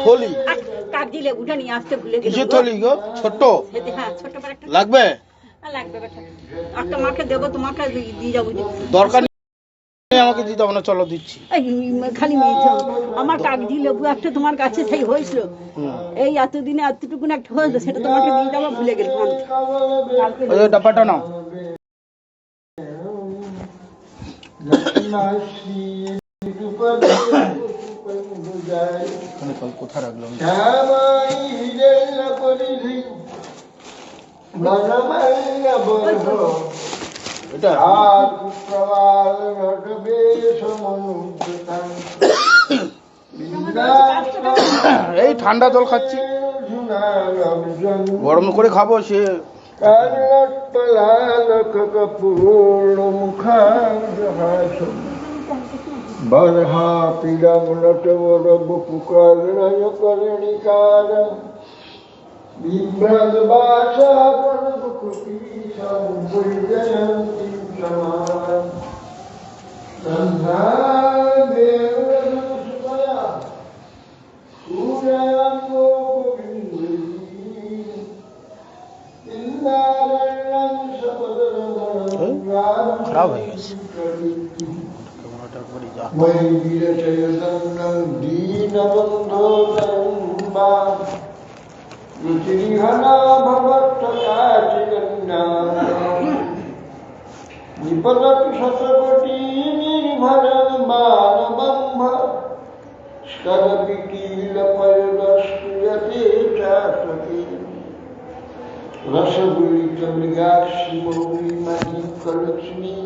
থলি কাগজি লেবুটা নিয়ে আসতে ভুলে গেলাম। কিসের থলি গো? ছোট হ্যাঁ, ছোট করে একটা লাগবে? লাগবে বেটা। একটা মাকে দেবো, তোমাকে দিয়ে যাবো। দরকার নেই আমাকে দিতে হবে না, চলো দিচ্ছি। খালি মেয়ে আমার কাগজি লেবু একটা তোমার কাছে সেই হয়েছিল, এই এতদিনে এতটুকুন একটা হয়েছিল, সেটা তোমাকে দিয়ে যাবো ভুলে গেলাম। ওই ডাব্বাটা নাও। কোথায় রাখলাম? এই ঠান্ডা জল খাচ্ছি, গরম করে খাবো। সে बरहा पीडम नटवर बुपुकर्णय कर्णिकार बिभ्रद भाषा प्रणबकुटी संजयन्ती समान संध्यादेवया सूर्याङ्गो गोविन्दी इंदारण्यं सपदरमणं खराब है वैवीरचयतन्नं दीनबन्धोदम्बा रुचिरिहना भवत्तकाचिकन्या निपततु शतकोटी निर्भरं मानबम्भ स्तरपिकीलपयदस्तुयते चातके रसगुलितमृगाक्षि मौलिमणिकलक्ष्मी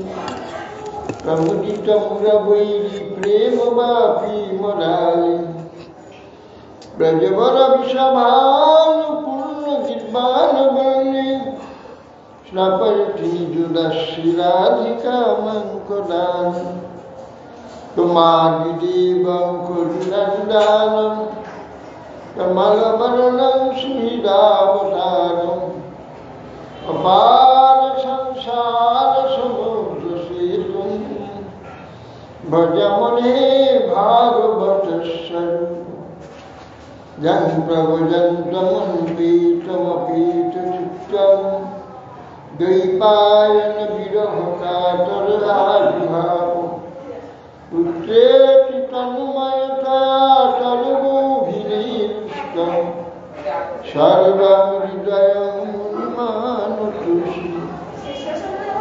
प्रमुदितमुरवैरी प्रेमवापी मराली ब्रजवर विषभानुपूर्ण गिर्वाणवर्णे स्नपयति जुलश्रीराधिका मङ्कदान् तुमादिदेवं कुरुनन्दानं कमलवर्णं सुहृदावतारम् अपार संसार समुद्रसेतुं भजमुने भागवतस्वरूपं यं प्रव्रजन्तमन्वितमपीतचित्तं द्वैपायन विरहकातराजुभाव पुत्रेति तन्मयता तनुभिरीष्टं सर्वं हृदयं मानुतुषि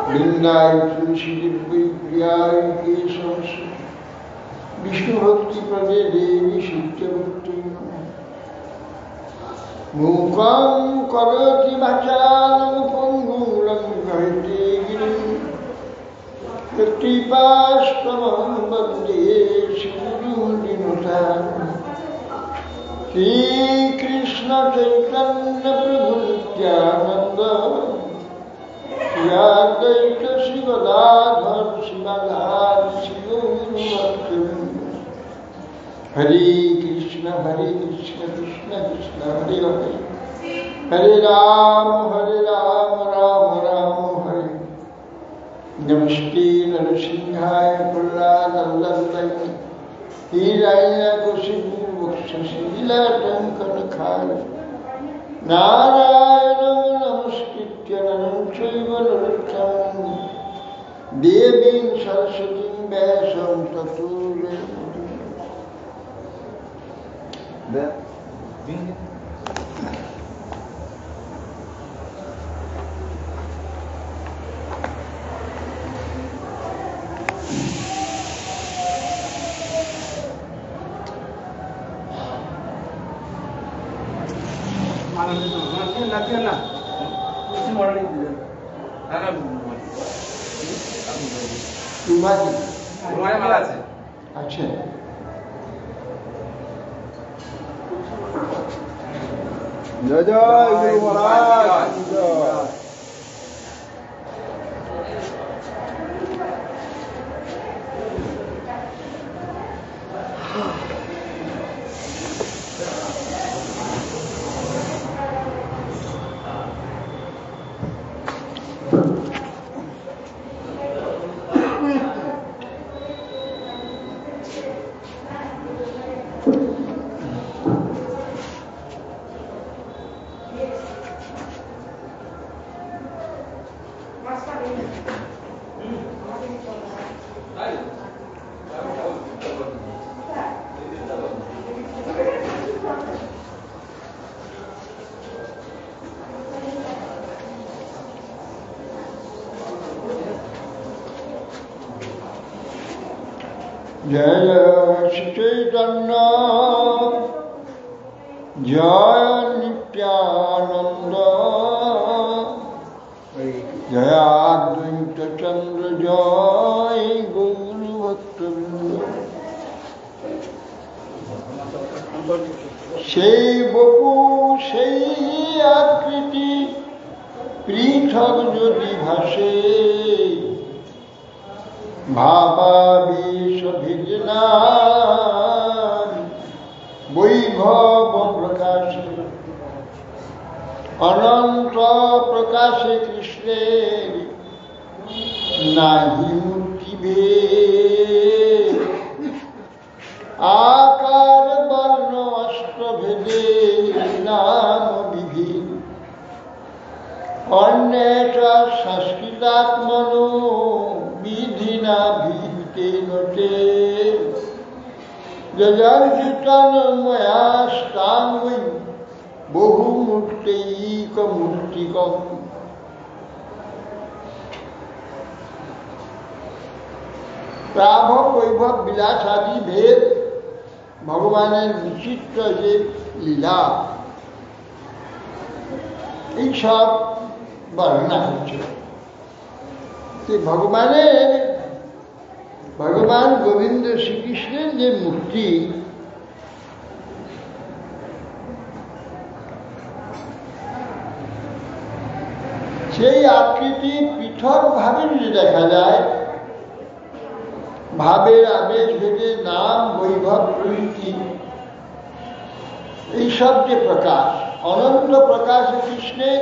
वृन्दाय तुलसी दिव्यप्रियाय केशवसु विष्णुभक्तिप्रदे देवी शिष्यवृत्ति मूकं करोति वाचालं पङ्गुं लङ्घयते गिरिं यत्कृपास्तमहं वन्दे श्रीगुरुं श्रीकृष्ण चैतन्य प्रभु नित्यानंद श्री शिवदाधर शिवदाधर शिवभक्तवृंद हरे कृष्ण कृष्ण कृष्ण हरे हरे हरे राम राम राम हरे। नमस्ते नरसिंहाय प्रह्लादवल्लभाय हीरण्यकशिपुवक्षशीलटङ्कनखाय नारायणं नमस्कृत्य नरं चैव नरोत्तमं देवीं सरस्वतीं व्यासं ततो अच्छा जय जय गुरु महाराज জয় জয় শ্রী চৈতন্য জয় নিত্যানন্দ জয় অদ্বৈত চন্দ্র জয় গৌর ভক্তবৃন্দ। সেই বপু সেই আকৃতি পৃথক যদি ভাসে, ভাবাবেশ ভিজনা বৈভব প্রকাশে, অনন্ত প্রকাশে কৃষ্ণের নাহি মূর্তি ভেদ, আকার বর্ণ অস্ত্র ভেদে নাম বিভেদ, অন্যেটা সংস্কৃতাত্মনো বিধিনা ভিতে নটে, যজর্জিতন্ময়াস্তাঙ্গৈ বহুমূর্তৈক মূর্তিকম। প্রাভব বৈভব বিলাস আদি ভেদ, ভগবানের বিচিত্র যে লীলা, এইসব বর্ণনা হচ্ছে। ভগবান গোবিন্দ শ্রীকৃষ্ণের যে মূর্তি, সেই আকৃতি পৃথক ভাবে যদি দেখা যায়, ভাবের আবেশ ভেদে নাম বৈভব প্রভৃতি এইসব যে প্রকাশ, অনন্ত প্রকাশে কৃষ্ণের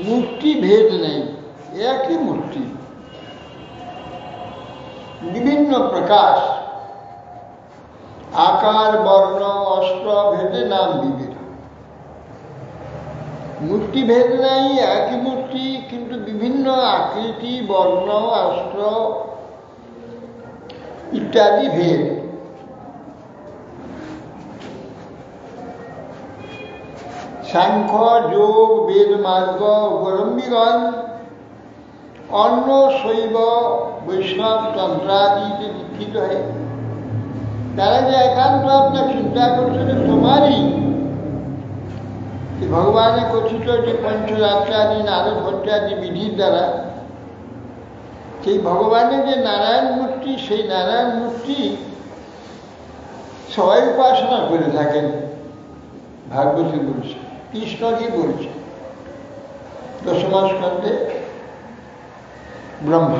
মূর্তি ভেদ নেই, একই মূর্তি, বিভিন্ন প্রকাশ, আকার বর্ণ অস্ত্র ভেদে নাম বিভেদ। মূর্তি ভেদ নেই, একই মূর্তি, কিন্তু বিভিন্ন আকৃতি, বর্ণ, অস্ত্র ইত্যাদি ভেদ। সাংখ্য যোগ বেদ মার্গ অবলম্বীগণ অন্য শৈব বৈষ্ণব তন্ত্রাদিতে দীক্ষিত হয়ে তারা যে একান্ত আপনার চিন্তা করছে যে তোমারই ভগবানের কথিত যে পঞ্চরাত্রাদি নারদ ভট্টাদি বিধির দ্বারা সেই ভগবানের যে নারায়ণ মূর্তি, সেই নারায়ণ মূর্তি সবাই উপাসনা করে থাকেন। ভাগবতী বলছে, কৃষ্ণজি বলছে দশম স্কন্ধে ব্রহ্ম।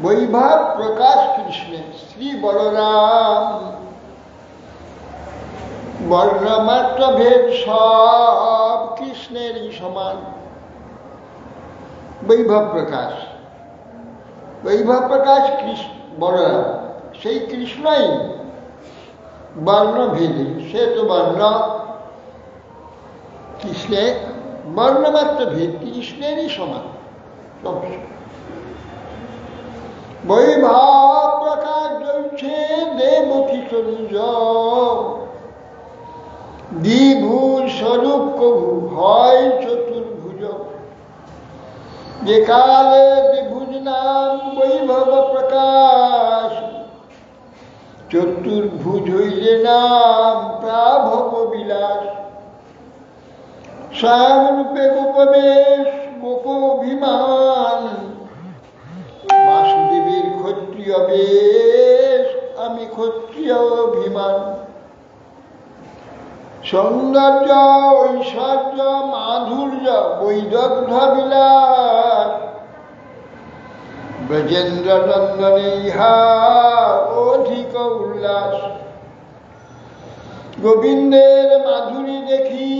বৈভব প্রকাশ কৃষ্ণের, শ্রী বলরাম বর্ণমাত্র ভেদ সব কৃষ্ণেরই সমান। বৈভব প্রকাশ, বৈভব প্রকাশ বলরাম, সেই কৃষ্ণই বর্ণভেদী। সে তো বর্ণ, কৃষ্ণের বর্ণমাত্র ভেদ কৃষ্ণেরই সমান। বৈভব প্রকাশ জ্বলছে দেবকী তনুজ, দ্বিভুজ স্বরূপ কবু হয় চতুর্ভুজ। যে কালে দ্বিভুজ নাম বৈভব প্রকাশ, চতুর্ভুজ হইলে নাম প্রাভব বিলাস। স্বয়ংরূপে গোপবেশ গোপভিমান, বাসুদেবের ক্ষত্রিয় বেশ আমি ক্ষত্রিয় অভিমান। সৌন্দর্য ঐশ্বর্য মাধুর্য বৈদগ্ধ বিলাস, ব্রজেন্দ্র নন্দনে ইহা অধিক উল্লাস। গোবিন্দের মাধুরী দেখি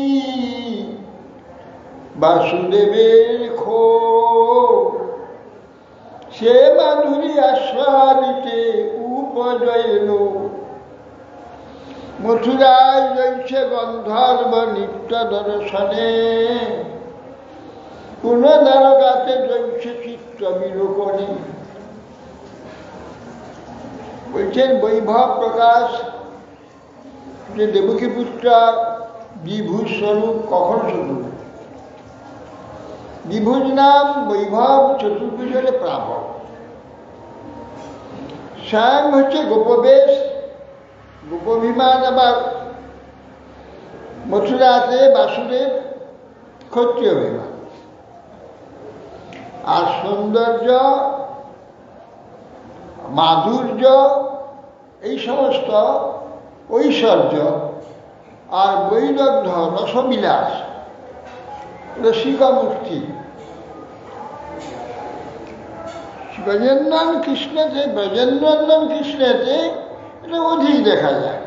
বাসুদেবের খো, সে মাধুরী আস্বাদিতে উপজয় এলো। মথুরায় রয়েছে গন্ধর্ব নিত্য দর্শনে, কোন দ্বারকাতে রয়েছে চিত্ত বিলোকনে। বলছেন বৈভব প্রকাশ, যে দেবকী পুত্র দ্বিভুজ স্বরূপ। কখন স্বরূপ? দ্বিভুজ নাম বৈভব, চতুর্ভুজ হলে প্রাভব। স্বয়ং হচ্ছে গোপবেশ, গোপবিমান, আবার মথুরাতে বাসুদেব ক্ষত্রিয় বিমান। আর সৌন্দর্য, মাধুর্য, এই সমস্ত ঐশ্বর্য আর বৈদগ্ধ রসবিলাস, রসিকমূর্তি ব্রজেন্দ্রন কৃষ্ণেতে এটা অধিক দেখা যায়।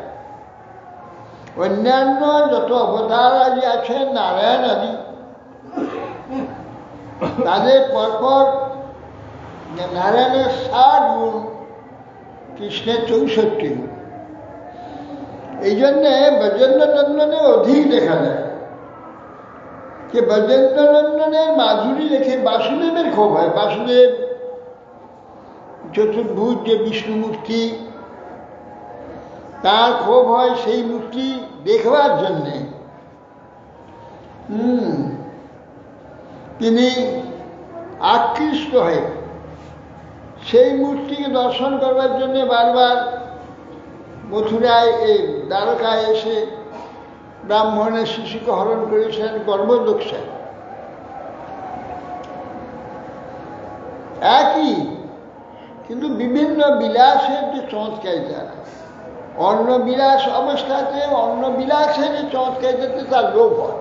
অন্যান্য যত অবতার আদি আছেন, নারায়ণ আদি, তাদের পরপর নারায়ণের 60 গুণ, কৃষ্ণের 64 গুণ। এই জন্যে ব্রজেন্দ্রনন্দনে অধিক দেখা যায়। যে ব্রজেন্দ্রনন্দনের মাধুরী দেখে বাসুদেবের ক্ষোভ হয়। বাসুদেব চতুর্ভুজ যে বিষ্ণু মূর্তি, তার ক্ষোভ হয় সেই মূর্তি দেখবার জন্যে। তিনি আকৃষ্ট হয়ে সেই মূর্তিকে দর্শন করবার জন্য বারবার মথুরায়, এই দ্বারকায় এসে ব্রাহ্মণের শিশুকে হরণ করেছেন কর্মদক্ষায়। একই, কিন্তু বিভিন্ন বিলাসের যে চমৎকারিতা, অন্ন বিলাস অবস্থাতে অন্ন বিলাসের যে চমৎকারিতাতে তার লোভ হয়।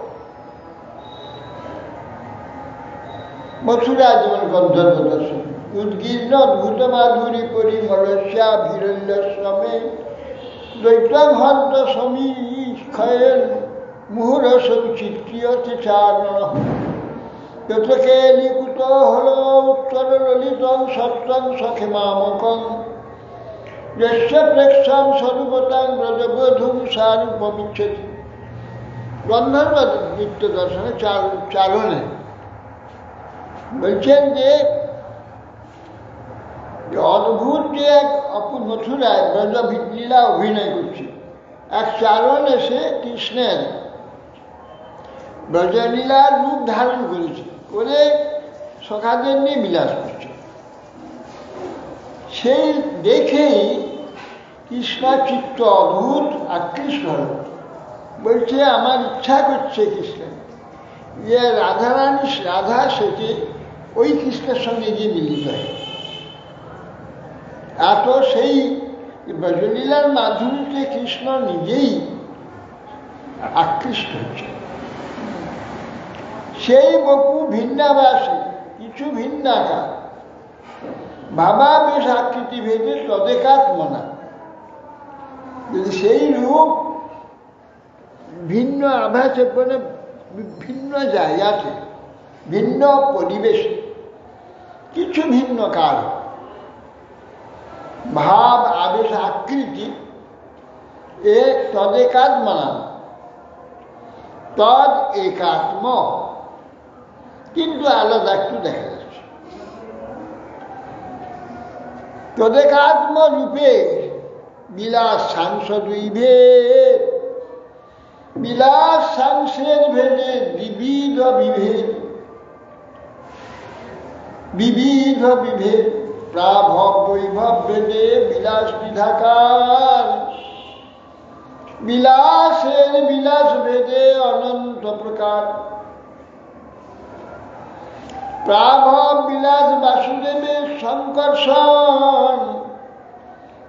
মথুরা যেমন গন্ধর্ব দর্শন, উদ্গীর্ণ অদ্ভুত মাধুরী পরিমলস্যা ভিরল্য শ্রমে দৈত্যং হন্ত সমীক্ষয়েন মুহুরস চিত্রিয়তে চারণ যত কেলিকুত হল উত্তর ললিতং সপ্তং সখেমামকং যস্য প্রেক্ষাং স্বরূপতাং ব্রজবধূম সারূপমিচ্ছতি। গন্ধর্ব নৃত্য দর্শনে চারণে বলছেন যে অদ্ভুত যে এক মথুরায় ব্রজলীলা অভিনয় করছে, এক চারণ এসে কৃষ্ণের ব্রজলীলার রূপ ধারণ করেছে, করে সখাদের নিয়ে বিলাস করছে। সেই দেখেই কৃষ্ণ চিত্ত অদ্ভুত আকৃষ্ট হল। বলছে আমার ইচ্ছা করছে কৃষ্ণ যে রাধা সেটি ওই কৃষ্ণের সঙ্গে গিয়ে মিলিত হয়। এত সেই ব্রজলীলার মাধুরীতে কৃষ্ণ নিজেই আকৃষ্ট হচ্ছে। সেই বপু ভিন্নাবাসী কিছু ভিন্নাকার ভাবাবেশ আকৃতি ভেদে তদেকাত্মনা। যদি সেই রূপ ভিন্ন আভাসে, মানে ভিন্ন জায়গাতে, ভিন্ন পরিবেশে, কিছু ভিন্ন কাল, ভাব আবেশ আকৃতি এ তদেকাত্মনা, তদ একাত্ম, কিন্তু আলাদা একটু দেখা যাচ্ছে। তদেকাত্ম রূপে বিলাস সাংস দুই ভেদ, বিলাস সাংসের ভেদে বিবিধ বিভেদ, বিবিধ বিভেদ প্রাভব বৈভব ভেদে বিলাস বিধাকার, বিলাসের বিলাস ভেদে অনন্ত প্রকার। প্রাভব বিলাস বাসুদেবের সংকর্ষণ,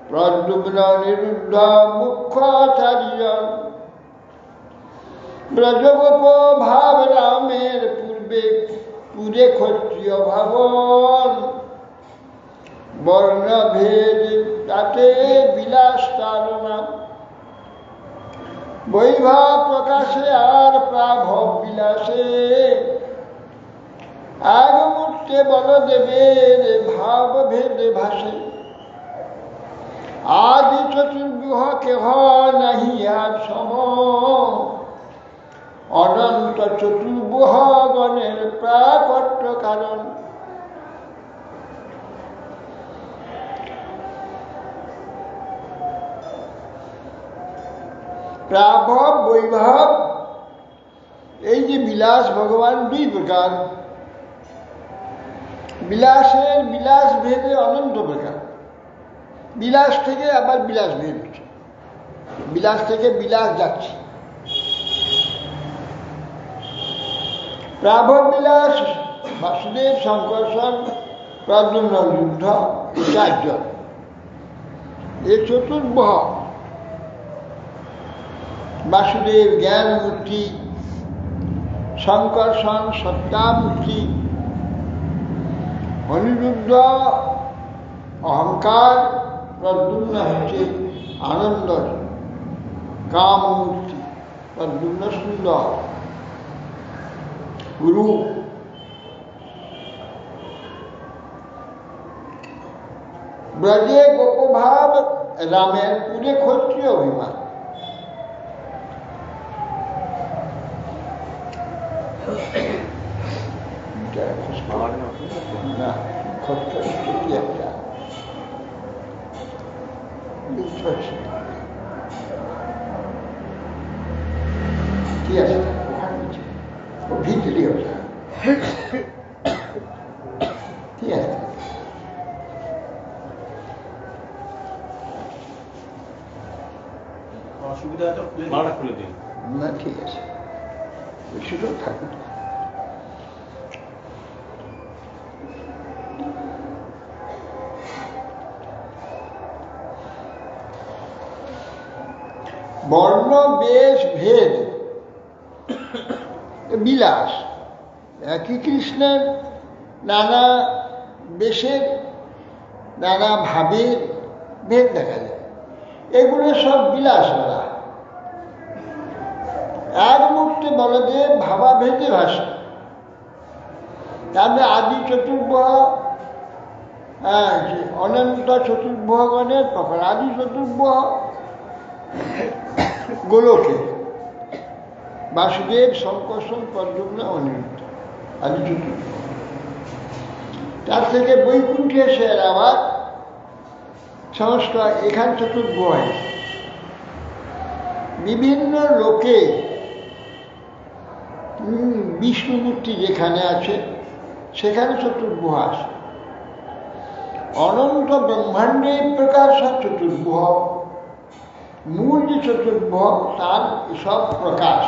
প্রদ্যুম্ন নিরুদ্ধ মুখ্য চারিজন, ব্রজগোপ ভাব রামের পুরে ক্ষত্রিয় ভাবন, বর্ণভেদ তাতে বিলাস তার নাম। বৈভব প্রকাশে আর প্রাভব বিলাসে, আগমূর্তে বলদেবের ভাব ভেদে ভাসে। আদি চতুর্গুহ কেহ নাহি আর সম, অনন্ত চতুর্গুহ গণের প্রাকট্য কারণ। প্রাভব বৈভব, এই যে বিলাস ভগবান দুই প্রকার, বিলাসের বিলাস ভেদে অনন্ত প্রকার। বিলাস থেকে আবার বিলাস বেরোচ্ছে, বিলাস থেকে বিলাস যাচ্ছে। প্রাভব বিলাস, বাসুদেব, শঙ্কর্ষণ, প্রদ্যুম্ন, যুদ্ধ, চারজন। এ চতুর্বহ। বাসুদেব জ্ঞানমূর্তি, শঙ্কর্ষণ সত্তামূর্তি, অনিরুদ্ধ অহংকার, প্রদ্যুম্ন হচ্ছে আনন্দ কামমূর্তি, প্রদ্যুম্ন সুন্দর গুরু। ব্রজে গোপভাব, রামের পুরে ক্ষত্রিয় অভিমান। না, ক্ষত্রিয় একটা কি আছে ও ভিতরি ওটা ঠিক আছে। অসুবিধা তো মারা খুলে দিন না, ঠিক আছে, সুযোগ থাকুক। বর্ণ বেশ ভেদ বিলাস, একই কৃষ্ণের নানা বেশের নানা ভাবের ভেদ দেখা যায়। এগুলো সব বিলাস বলা। এক মুহূর্তে বলদেব ভাবাভেদে ভাষা, তারপরে আদি চতুর্ভুজ, অনন্ত চতুর্ভুজগণের তখন আদি চতুর্ভুজ গোলকে বাসুদেব, শঙ্কর্ষণ, প্রদ্যুম্ন, অনিরুদ্ধ, আদি চতুর্ভুজ। তার থেকে বৈকুণ্ঠে এসে আবার সংস্কার, এখান চতুর্ভুজ। বিভিন্ন লোকে বিষ্ণুমূর্তি যেখানে আছে সেখানে চতুর্ভুজ আছে। অনন্ত ব্রহ্মাণ্ডে প্রকাশ চতুর্ভুজ, মূল যে চতুর্ভুজ তার সব প্রকাশ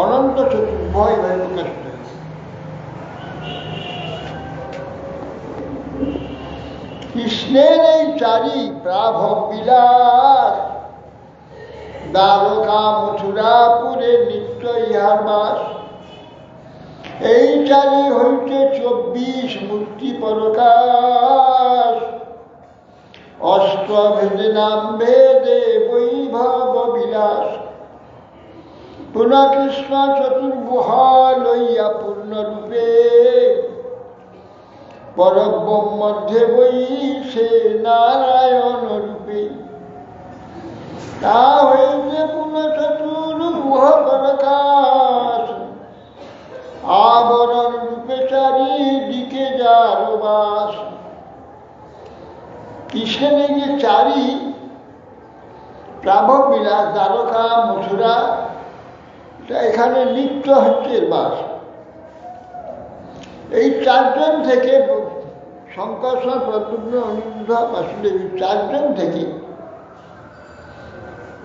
অনন্ত চতুর্ভুজ এভাবে প্রকাশ করে। কৃষ্ণের এই চারি প্রাভব বিলাস, দ্বারকা মথুরাপুরে নিত্য ইহার বাস। এই চারি হইতে 24 মূর্তি প্রকাশ, অষ্টভেদে নাম ভেদে বৈভব বিলাস। পুনঃ কৃষ্ণ চতুর্ভুজ লইয়া পূর্ণরূপে, পরব্রহ্ম মধ্যে বৈশে নারায়ণ রূপে। তা হইতে পুনঃ চতুর্ভুজ প্রকাশ, আবরণ রূপে চারিদিকে যার বাস। কৃষ্ণের যে চারি প্রাভব বিলাস, দ্বারকা মথুরা, এখানে নিত্য হচ্ছে বাস। এই চারজন থেকে শঙ্কর্ষণ, প্রদ্যুম্ন, অনিরুদ্ধ, বাসুদেব, চারজন থেকে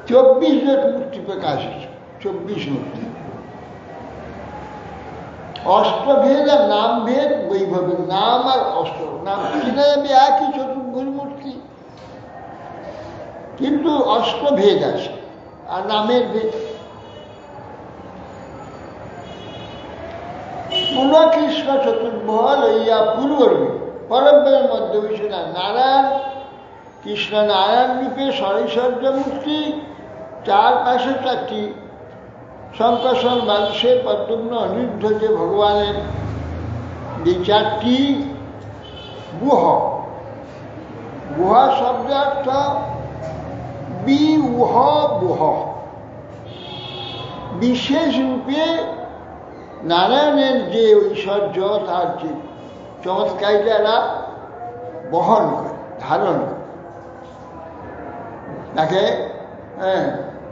24 জন মূর্তি প্রকাশ হচ্ছে। 24 মূর্তি, অষ্টভেদ আর নাম ভেদ বৈভবের। নাম আর অষ্ট নাম কিনে যাবে একই চতুর্ভুজ মূর্তি, কিন্তু অষ্টভেদ আছে আর নামের ভেদ। পুনঃ কৃষ্ণ চতুর্ভুজ লইয়া পূর্বরূপে, পরব্রহ্মের মধ্যে বসে নারায়ণ, কৃষ্ণ নারায়ণ রূপে সরৈশ্বর্য মূর্তি, চার পাশে চারটি শঙ্কর্ষণ, বাসুদেব, প্রদ্যুম্ন, অনিরুদ্ধ যে ভগবানের যে চারটি গুহ। গুহা শব্দের অর্থ বিউহ বুহ, বিশেষ রূপে নারায়ণের যে ঐশ্বর্য, তার যে চমৎকারিতারা বহন করে, ধারণ করে, তাকে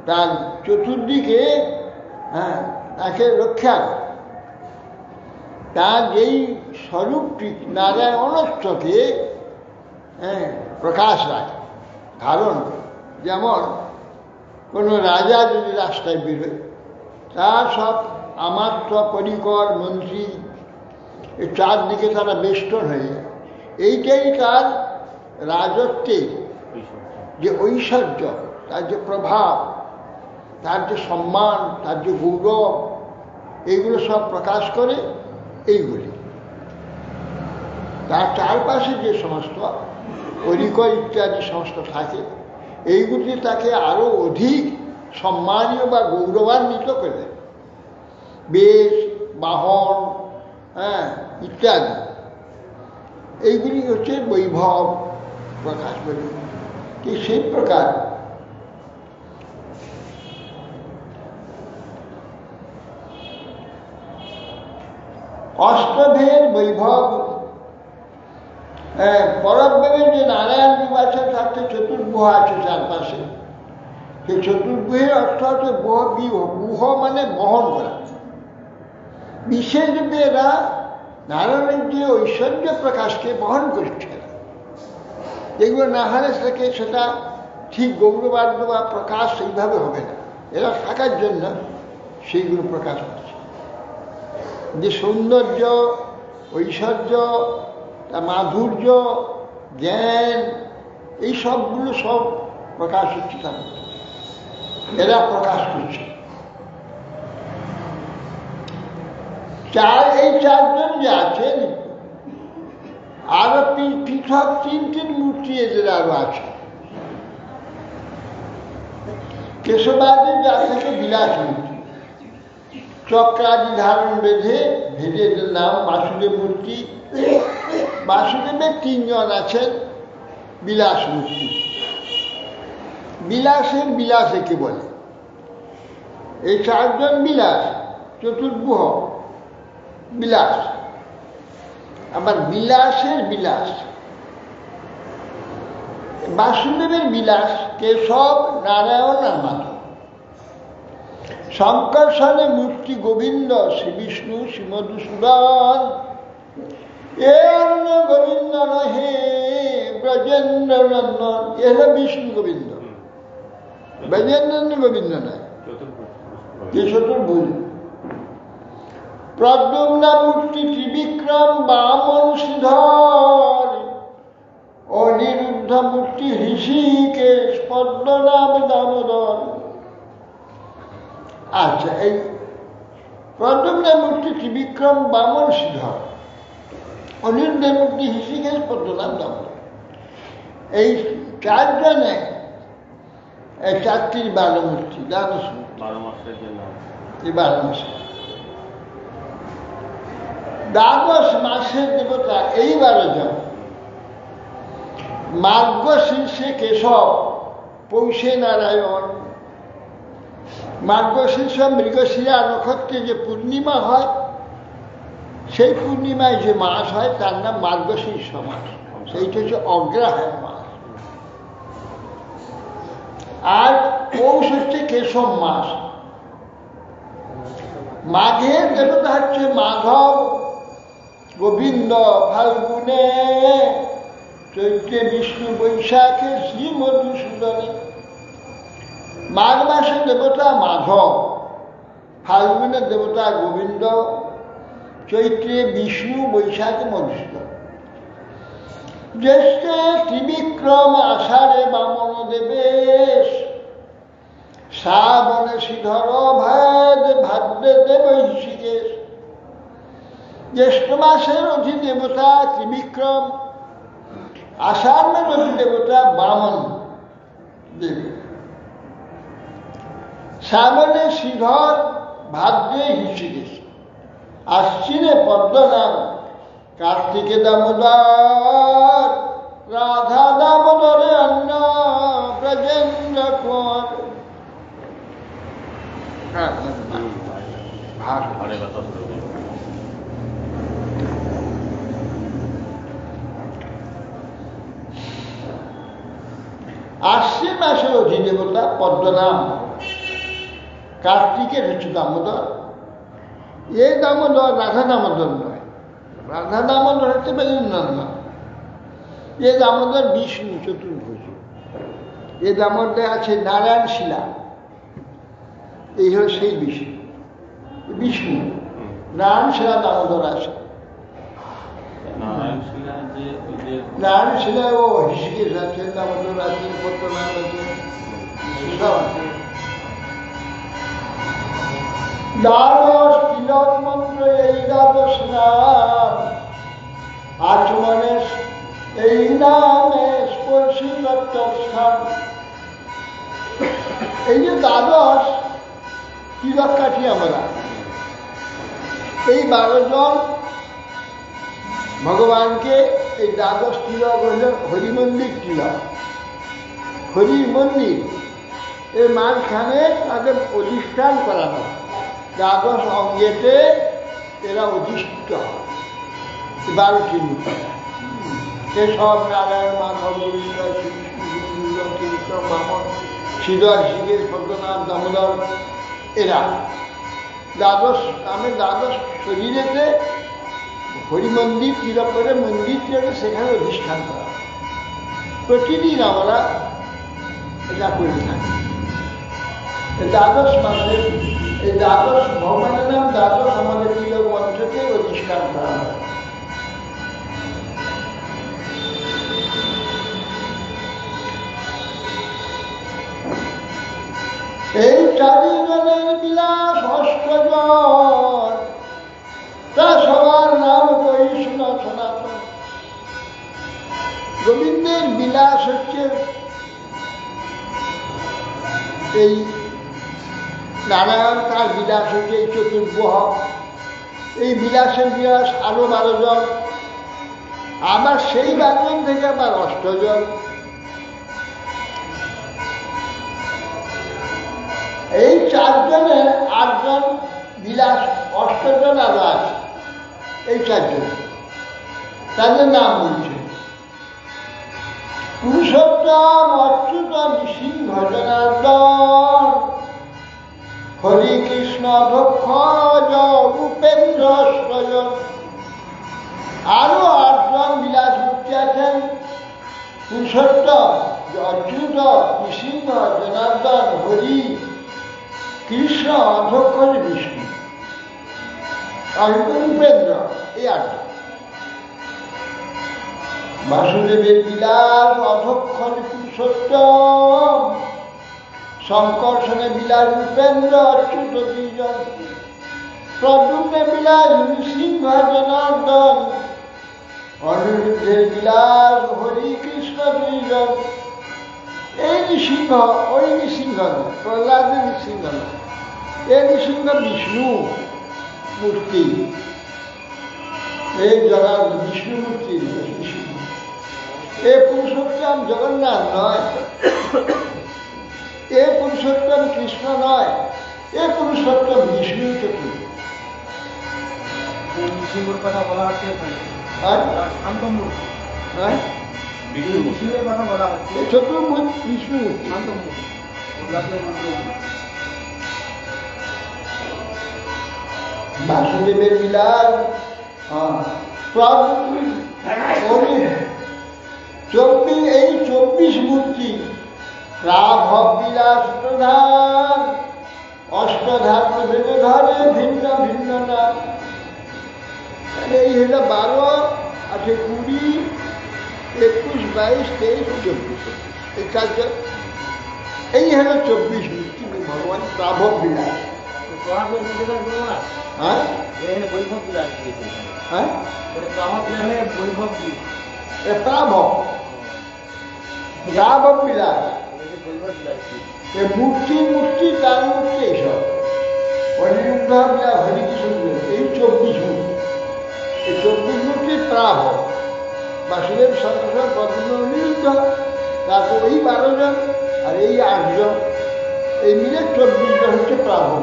তার চতুর্দিকে তাকে রক্ষা করে। তার যেই স্বরূপটি নারায়ণত্বকে প্রকাশ রাখে, ধারণ করে। যেমন কোনো রাজা যদি রাস্তায় বেরোয়, তার সব আমাত্র পরিকর মন্ত্রী এই চারদিকে তারা বেষ্টন হয়ে যায়। এইটাই তার রাজত্বের যে ঐশ্বর্য, তার যে প্রভাব, তার যে সম্মান, তার যে গৌরব, এইগুলো সব প্রকাশ করে এইগুলি। তার চারপাশে যে সমস্ত পরিকর ইত্যাদি সমস্ত থাকে, এইগুলি তাকে আরো অধিক সম্মানীয় বা গৌরবান্বিত করে দেয়। বেশ, বাহন, ইত্যাদি, এইগুলি হচ্ছে বৈভব প্রকাশ করে। ঠিক সেই প্রকার অষ্টভের বৈভব, পরব্রহ্মের যে নারায়ণ রূপ আছে, তাতে চতুর্ভুহ আছে চারপাশে। সেই চতুর্ভুহের অর্থ হচ্ছে গুহ মানে বহন করা। বিশেষভাবে এরা নারায়ণের যে ঐশ্বর্য প্রকাশকে বহন করছে, যেগুলো না হলে থেকে সেটা ঠিক গৌরবার্ধ বা প্রকাশ সেইভাবে হবে না। এরা থাকার জন্য সেইগুলো প্রকাশ করছে। যে সৌন্দর্য, ঐশ্বর্য, মাধুর্য, জ্ঞান, এই সবগুলো সব প্রকাশ হচ্ছে তার মধ্যে, এরা প্রকাশ করছে। এই চারজন যে আছেন, আরো পৃথক তিনটি মূর্তি এদের আরো আছে। কেশবাদের যা থেকে বিলাস মূর্তি, চক্রাদি ধারণ ভেদে এদের নাম বাসুদেব মূর্তি। বাসুদেবের তিনজন আছেন বিলাস মূর্তি। বিলাসের বিলাস একে বলে। এই চারজন বিলাস, চতুর্ভুহ বিলাস, আবার বিলাসের বিলাস। বাসুদেবের বিলাস কেশব, নারায়ণ আর মাধব। শঙ্কর্ষণে মূর্তি গোবিন্দ, শ্রী বিষ্ণু, শ্রী মধুসূদন। এ অন্য গোবিন্দ নহে ব্রজেন্দ্র নন্দন। এ হল বিষ্ণু গোবিন্দ, ব্রজেন্দ্র গোবিন্দ নয়, যে চতুর্ভুজ। প্রদ্যুম্না মূর্তি ত্রিবিক্রম, বামন শ্রীধর। অনিরুদ্ধ মূর্তি ঋষিকেশ, পদ্মনাভ দামোদর। আচ্ছা, এই প্রদ্যুম্না মূর্তি ত্রিবিক্রম, বামন শ্রীধর। অনিরুদ্ধ মূর্তি ঋষিকেশ, পদ্মনাভ দামোদর। এই চারজনে এই চারটির 12 মূর্তি, দ্বাদশ মূর্তি। 12 মাসের জন্য এই 12 মাসে দ্বাদশ মাসের দেবতা এই 12 জন। মার্গ শীর্ষে কেশব, পৌষে নারায়ণ। মার্গশীর্ষ মৃগশিরা নক্ষত্রে যে পূর্ণিমা হয়, সেই পূর্ণিমায় যে মাস হয় তার নাম মার্গশীর্ষ মাস। সেইটা হচ্ছে অগ্রহায়ণ মাস। আর পৌষ হচ্ছে কেশব মাস। মাঘের দেবতা হচ্ছে মাধব, গোবিন্দ ফাল্গুনে, চৈত্রে বিষ্ণু, বৈশাখে শ্রী মধুসূদনে। মাঘ মাসের দেবতা মাধব, ফাল্গুনের দেবতা গোবিন্দ, চৈত্রে বিষ্ণু, বৈশাখে মধুসূদন। জ্যেষ্ঠে ত্রিবিক্রম, আষাঢ়ে বামন দেবেশ, শ্রাবণে শ্রীধর, ভাদ্রে দেব ঋষিকেশ। জ্যেষ্ঠ মাসের অধিদেবতা ত্রিবিক্রম, আষাঢ় মাসের অধিদেবতা বামন দেব, শ্রাবণে শ্রীধর, ভাদ্রে ঋষিকেশ, আশ্বিনে পদ্মনাভ, কার্তিকে দামোদর, রাধা দামোদরে অন্য ব্রজেন্দ্র কুমার। আশ্বিন মাসের অধিদেবতা পদ্মনাভ, কার্তিকের হচ্ছে দামোদর। এই দামোদর রাধা দামোদর নয়, রাধা দামোদর হচ্ছে বেজেন্দ্র। এ দামোদর বিষ্ণু চতুর্ভুজ, এ দামোদরে আছে নারায়ণ শিলা, এই হল সেই বিষ্ণু। বিষ্ণু নারায়ণ শিলা দামোদর আছে। নারায়ণ শিলা ও হৃষিকেশ আছে, দামোদর আছে, পদ্মনাথ আছে, সব আছে। দ্বাদশ তিলক মন্ত্র এই দ্বাদশ নাম, আচমনের এই নামে স্পর্শিত স্থান। এই যে দ্বাদশ তিলক কাঠি আমরা, এই 12 জন ভগবানকে এই দ্বাদশ তিলক হইল হরিমন্দির তিলক। হরির মন্দির এর মাঝখানে তাদের অধিষ্ঠান করানো, দ্বাদশ অঙ্গেতে এরা অধিষ্ঠিত হয়। 12টি মূর্তি, কেশব, নারায়ণ, মাধব, গোবিন্দ, শ্রীকৃষ্ণ, কৃষ্ণ, বামন, শ্রীধর, হৃষিকেশ, পদ্মনাথ, দামোদর, এরা দ্বাদশ নামে দ্বাদশ শরীরেতে হরিমন্দির তিলক করে মন্দির তিলকে সেখানে অধিষ্ঠান করা। প্রতিদিন আমরা এটা করে থাকি। দ্বাদশ মাসে এই দ্বাদশ ভগবানের নাম দ্বাদশ আমাদের তিলক মন্ত্রকে অধিষ্ঠান করা হয়। এই 4 জনের বিলাস অষ্টজন, তা সবার নাম কৃষ্ণ সনাতন। গোবিন্দের বিলাস হচ্ছে এই নারায়ণ, তার বিলাস হচ্ছে এই চতুর্ভুজ। এই বিলাসের বিলাস আরো 12 জন, আবার সেই 12 জন থেকে আবার 8 জন। এই 4 জনের 8 জন বিলাস, 8 জন আরো আছে। এই 4 জন তাদের নাম বলছে পুরুষোত্তম, অচ্যুত, নৃসিংহ, জনার্দন, হরি কৃষ্ণ, দক্ষ, উপেন্দ্র, সজন। আরো 8 জন বিলাস মূর্তি আছেন, পুরুষোত্তম, অচ্যুত, নৃসিংহ, জনার্দন, হরি কৃষ্ণ, অধ্যক্ষ, বিষ্ণু আর উপেন্দ্র। এই 8 জন। বাসুদেবের বিলাস অধ্যক্ষ পুরুষোত্তম, শঙ্কর্ষণে বিলাস উপেন্দ্র, অচ্যুত 2 জন, প্রদ্যুম্নে বিলাস নৃসিংহ, জনার্দন, অনিরুদ্ধের বিলাস হরি কৃষ্ণ 2 জন। এই নৃসিংহ ওই নৃসিংহ নয়, প্রহ্লাদের নৃসিংহ নয়, এই নৃসিংহ বিষ্ণু মূর্তি। এই জনার্দন বিষ্ণু মূর্তি, এ পুরুষোত্তম জগন্নাথ নয়, এ পুরুষোত্তম কৃষ্ণ নয়, এ পুরুষোত্তম বিষ্ণু চতুর্থ। কথা বলা হচ্ছে চতুর্ভুজ বিষ্ণু বাসুদেবের বিলাস। এই 24 মূর্তি রাভব বিলাস প্রধান, অষ্টধাত্ম ভেবে ধরে ভিন্ন ভিন্ন নাম। এই হল 12 আছে 20, 21, 22, 23, 24। এই 4 জন, এই হল 24 মূর্তি ভগবান রাভব বিলাস। হ্যাঁ হ্যাঁ, রাভব বিলাস মূর্তি মূর্তি তার মূর্তি এইসব অনিরুদ্ধ বিলাস, হরিকৃষ্ণ, এই 24 মূর্তি। এই 24 মূর্তি প্রাভব, বাসুদেব, শঙ্কর, পদ্ম, অনিরুদ্ধ, তারপর ওই 12 জন আর এই 8 জন, এই মিলে 24 জন হচ্ছে প্রাভব।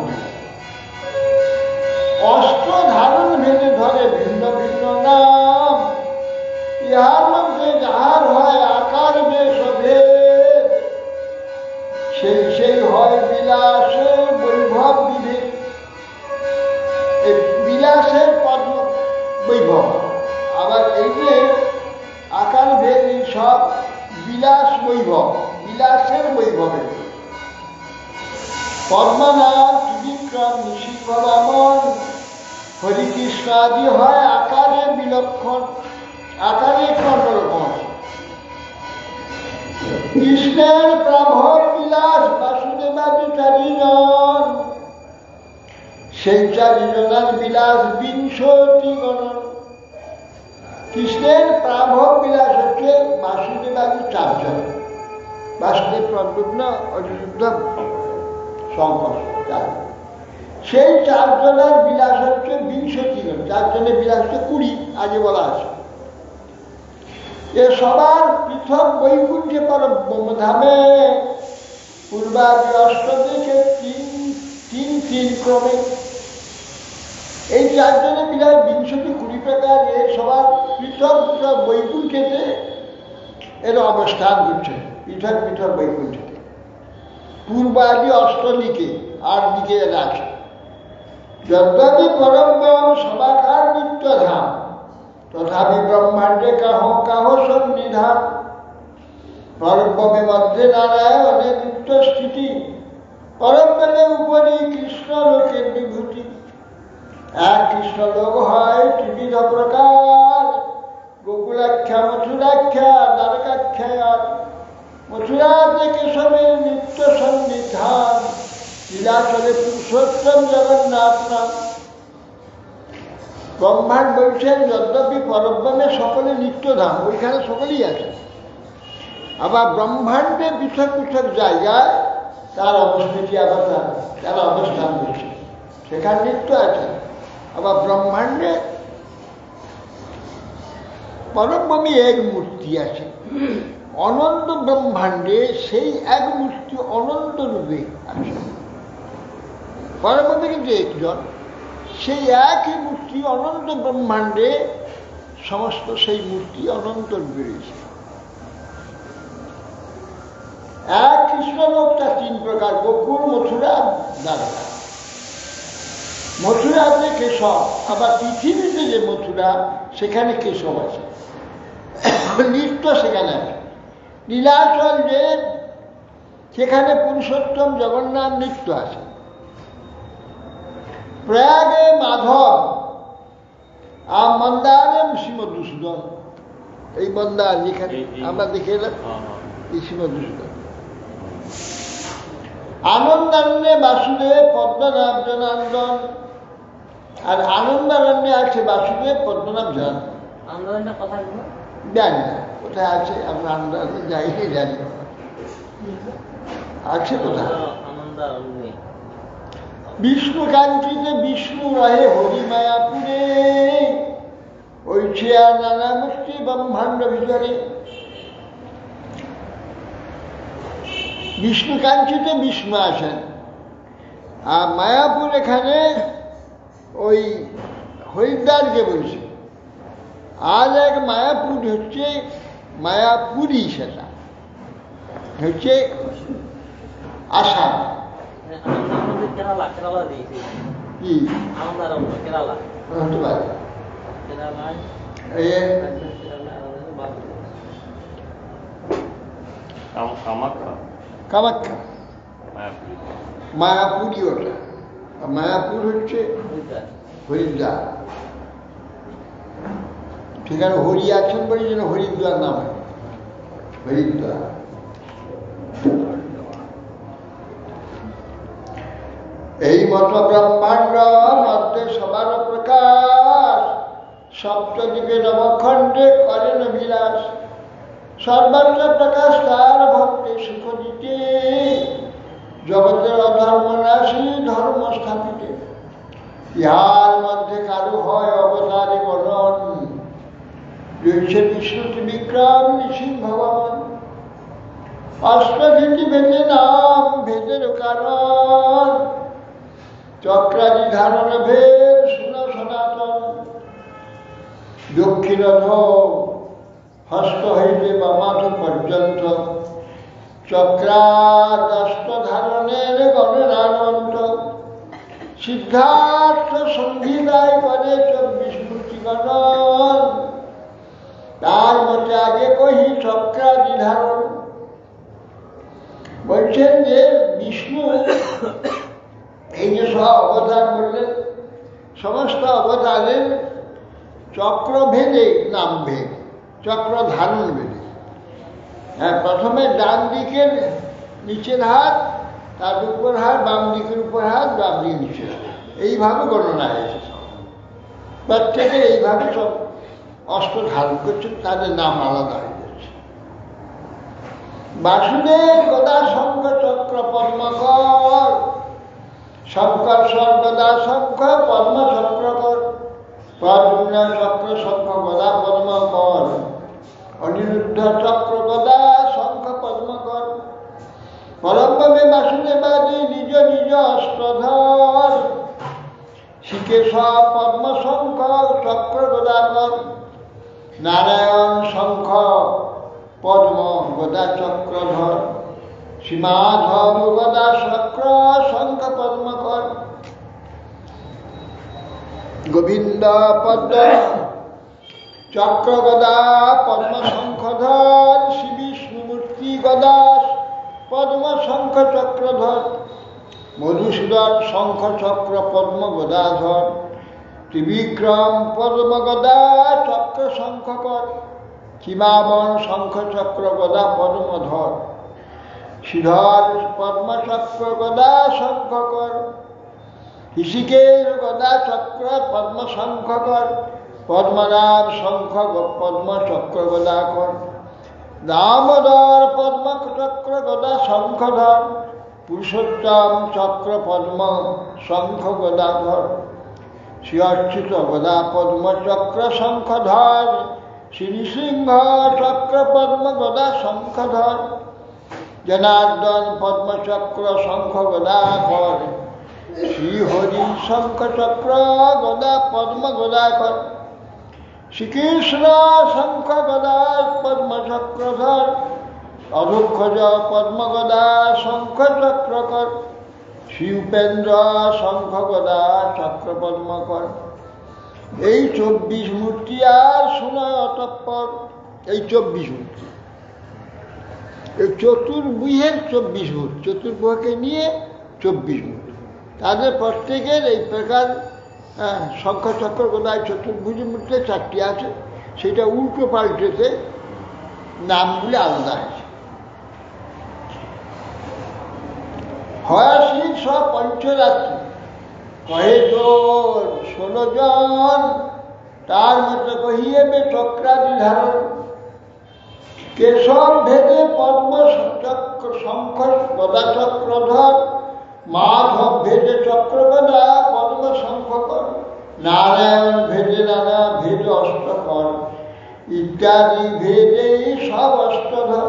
অষ্ট ধারণ ভেদে ধরে ভিন্ন ভিন্ন নাম, ইহার মধ্যে যাহার হয় আকার বেশ ভেদ, সেই সেই হয় বিলাসে বৈভব বিভেদ। এই বিলাসের পদ বৈভব, আবার এই যে আকার ভেদ, এই বিলাসের বৈভবে। পদ্মনাথ ত্রিবিক্রম নৃসিংহ বামন হরিকৃষ্ণ আদি হয় আকারে বিলক্ষণ, আকারে একটু অন্যরকম আছে। কৃষ্ণের প্রাভব বিলাস বাসুদেবাদি চারিজন, সেই চারিজনের বিলাস 20 গণন। কৃষ্ণের প্রাভব বিলাস হচ্ছে বাসুদেবাদি 4 জন, বাসুদেব, প্রদ্যুম্ন, অনিরুদ্ধ, শঙ্কর, 4। সেই 4 জনের বিলাস হচ্ছে 20 গণ। 4 জনের বিলাস হচ্ছে 20, আগে বলা আছে। এ সবার পৃথক বৈকুণ্ঠে পরব্রহ্মধামে পূর্বাদি অষ্টদিকে 3 ক্রমে এই 4 জনের বিলাস 20-20 প্রকার। এ সবার পৃথক পৃথক বৈকুণ্ঠেতে এর অবস্থান করছে, পৃথক পৃথক বৈকুণ্ঠেতে। পূর্বাদি অষ্টদিকে 8 দিকে আছে। যদ্যপি পরব্রহ্ম সবাকার নিত্যধাম, তথাপি ব্রহ্মাণ্ডে কাহ কাহ সন্নিধান। পরব্রহ্মের মধ্যে নারায়ণের নিত্য স্থিতি, পরব্রহ্মের উপরে কৃষ্ণ লোকের বিভূতি। এক কৃষ্ণ লোক হয় ত্রিবিধ প্রকার, গোকুলাখ্যা, মথুরাখ্যা, দ্বারকাখ্যা। মথুরাতে কেশবের নিত্য সন্নিধান, লীলাচলে পুরুষোত্তম জগন্নাথ নাম। ব্রহ্মাণ্ড বলছেন যদ্যপি পরব্রহ্মে সকলে নিত্যধাম, ওইখানে সকলেই আছে। আবার ব্রহ্মাণ্ডে পৃথক পৃথক জায়গায় তার অবস্থিতি, আবার তার অবস্থান করছে, সেখানে নিত্য আছে। আবার ব্রহ্মাণ্ডে পরব্রহ্মে এক মূর্তি আছে। অনন্ত ব্রহ্মাণ্ডে সেই এক মূর্তি অনন্ত রূপে আছে। পরব্রহ্মে কিন্তু একজন, সেই একই মূর্তি অনন্ত ব্রহ্মাণ্ডে সমস্ত সেই মূর্তি অনন্ত রূপে রয়েছে। এক কৃষ্ণ লোকটা 3 প্রকার, গোকুল, মথুরা, দ্বারকা। মথুরাতে কেশব, আবার পৃথিবীতে যে মথুরা সেখানে কেশব আছে, নিত্য সেখানে আছে। নীলাচল যে সেখানে পুরুষোত্তম জগন্নাথ নিত্য আছে। প্রয়াগে মাধব, আর মন্দারে শ্রীমধুসূদন। এই মন্দার যেখানে আমরা দেখে এলাম, এই শ্রীমধুসূদন। আনন্দারণ্যে বাসুদেব, পদ্মনাভ, জনার্দন। আর আনন্দারণ্যে আছে বাসুদেব, পদ্মনাভ, জনার্দন। জানি না কোথায় আছে, আমরা আনন্দারণ্যে যাইনি, জানি আছে কোথায়। বিষ্ণু কান্তিতে বিষ্ণু রহে হরি মায়াপুরে, ওইছে নানা মুক্তি ব্রহ্মাণ্ড ভিতরে। বিষ্ণু কাঞ্চিতে বিষ্ণু আছেন, আর মায়াপুর এখানে ওই হরিদ্বারকে বলছে। আর এক মায়াপুর হচ্ছে মায়াপুরী, সেটা হচ্ছে আসাম। কি হতে পারে কামাখ্যা, মায়াপুরী ওটা। মায়াপুর হচ্ছে হরিদ্বার। সেখানে হরি আছেন বলে যেন হরিদ্বার নাম হয়, হরিদ্বার। এই মত ব্রহ্মাণ্ড মধ্যে সবার প্রকাশ, সপ্তদিকে নবখণ্ডে করেন বিলাস। সর্বত্র প্রকাশ তার ভক্তি সুখ দিতে, জগতের অধর্ম নাশী ধর্ম স্থাপিতে। ইহার মধ্যে কারু হয় অবতারে বরণ, রয়েছে বিষ্ণু ত্রিবিক্রম নৃসিংহ বামন। অষ্টভীতি ভেদে নাম ভেদের কারণ, চক্রাদি ধারণ ভেদ শুন সনাতন। দক্ষিণধ হস্ত হইতে বামাথ পর্যন্ত, চক্রাদষ্ট ধারণের গণনানন্ত। সিদ্ধার্থ সংহিতায় পদে 24 মূর্তি গণন, তার মতে আগে কহি চক্রাদি ধারণ। বলছেন যে বিষ্ণু এই যে সব অবতার বললেন, সমস্ত অবতারের চক্রভেদে নাম ভেদ, চক্র ধারণ ভেদে। হ্যাঁ, প্রথমে ডান দিকের নিচের হাত, তার উপর হাত, বাম দিকের উপর হাত, বাম দিকের নিচের হাত, এইভাবে গণনা হয়েছে। প্রত্যেকে এইভাবে সব অস্ত্র ধারণ করছেন, তাদের নাম আলাদা হয়ে যাচ্ছে। বাসুদেব গদা শঙ্খ চক্র পদ্মকর, শঙ্কর সর্বদা শঙ্খ পদ্ম চক্রকর, পদ্ম চক্র শঙ্খ গদা পদ্মকর, অনিরুদ্ধ চক্র গদা শঙ্খ পদ্মকর, পরমভাবে বাসুদেবাদি নিজ নিজ অস্ত্রধর, শিকেশ পদ্ম শঙ্খ চক্র গদাকর, নারায়ণ শঙ্খ পদ্ম গদা চক্রধর, সীমাধর গদা চক্র শঙ্খ পদ্মকর, গোবিন্দ পদ্ম চক্র গদা পদ্ম শঙ্খধর, শ্রী বিষ্ণুমূর্তি গদা পদ্ম শঙ্খ চক্রধর, মধুসূদন শঙ্খ চক্র পদ্ম গদাধর, ত্রিবিক্রম পদ্ম গদা চক্র শঙ্খকর, চিমাবন শঙ্খ চক্র গদা পদ্মধর, শ্রীধর পদ্ম চক্র গদা শঙ্খকর, ঋষিকেশ গদা চক্র পদ্ম শঙ্খকর, পদ্মনাভ শঙ্খ পদ্ম চক্র গদাকর, দামোদর পদ্ম চক্র গদা শঙ্খধর, পুরুষোত্তম চক্র পদ্ম শঙ্খ গদাধর, শ্রী অচ্যুত গদা পদ্ম চক্র শঙ্খধর, শ্রী নৃসিংহ চক্র পদ্ম গদা শঙ্খধর, জনার্দন পদ্ম চক্র শঙ্খ গদাকর, শ্রী হরি শঙ্খ চক্র গদা পদ্ম গদাকর, শ্রীকৃষ্ণ শঙ্খ গদা পদ্ম চক্রধর, অধক্ষজ পদ্ম গদা শঙ্খ চক্রকর, শ্রী উপেন্দ্র শঙ্খ গদা চক্র পদ্মকর। এই 24 মূর্তি আর শোনায় অতঃপর, এই 24 মূর্তি, এই চতুর্ভুজের 24 মূর্তি, চতুর্ভুজকে নিয়ে 24 মূর্তি, তাদের প্রত্যেকের এই প্রকার শঙ্খ চক্র গদায় চতুর্ভুজ মূর্তি 4টি আছে, সেটা উল্টো পাল্টেতে নামগুলি আলাদা আছে। হয়াশী সব পঞ্চরাত্রি কহে তোর 16 জন, তার মতো কহিয়েবে চক্রাদি ধারণ, কেশব ভেদে পদ্ম চক্র শঙ্খ গদা চক্রধর, মাধব ভেদে চক্র গদা পদ্ম শঙ্খকর, নারায়ণ ভেদে নানা ভেদ অষ্টকর, ইত্যাদি ভেদে সব অষ্টধর,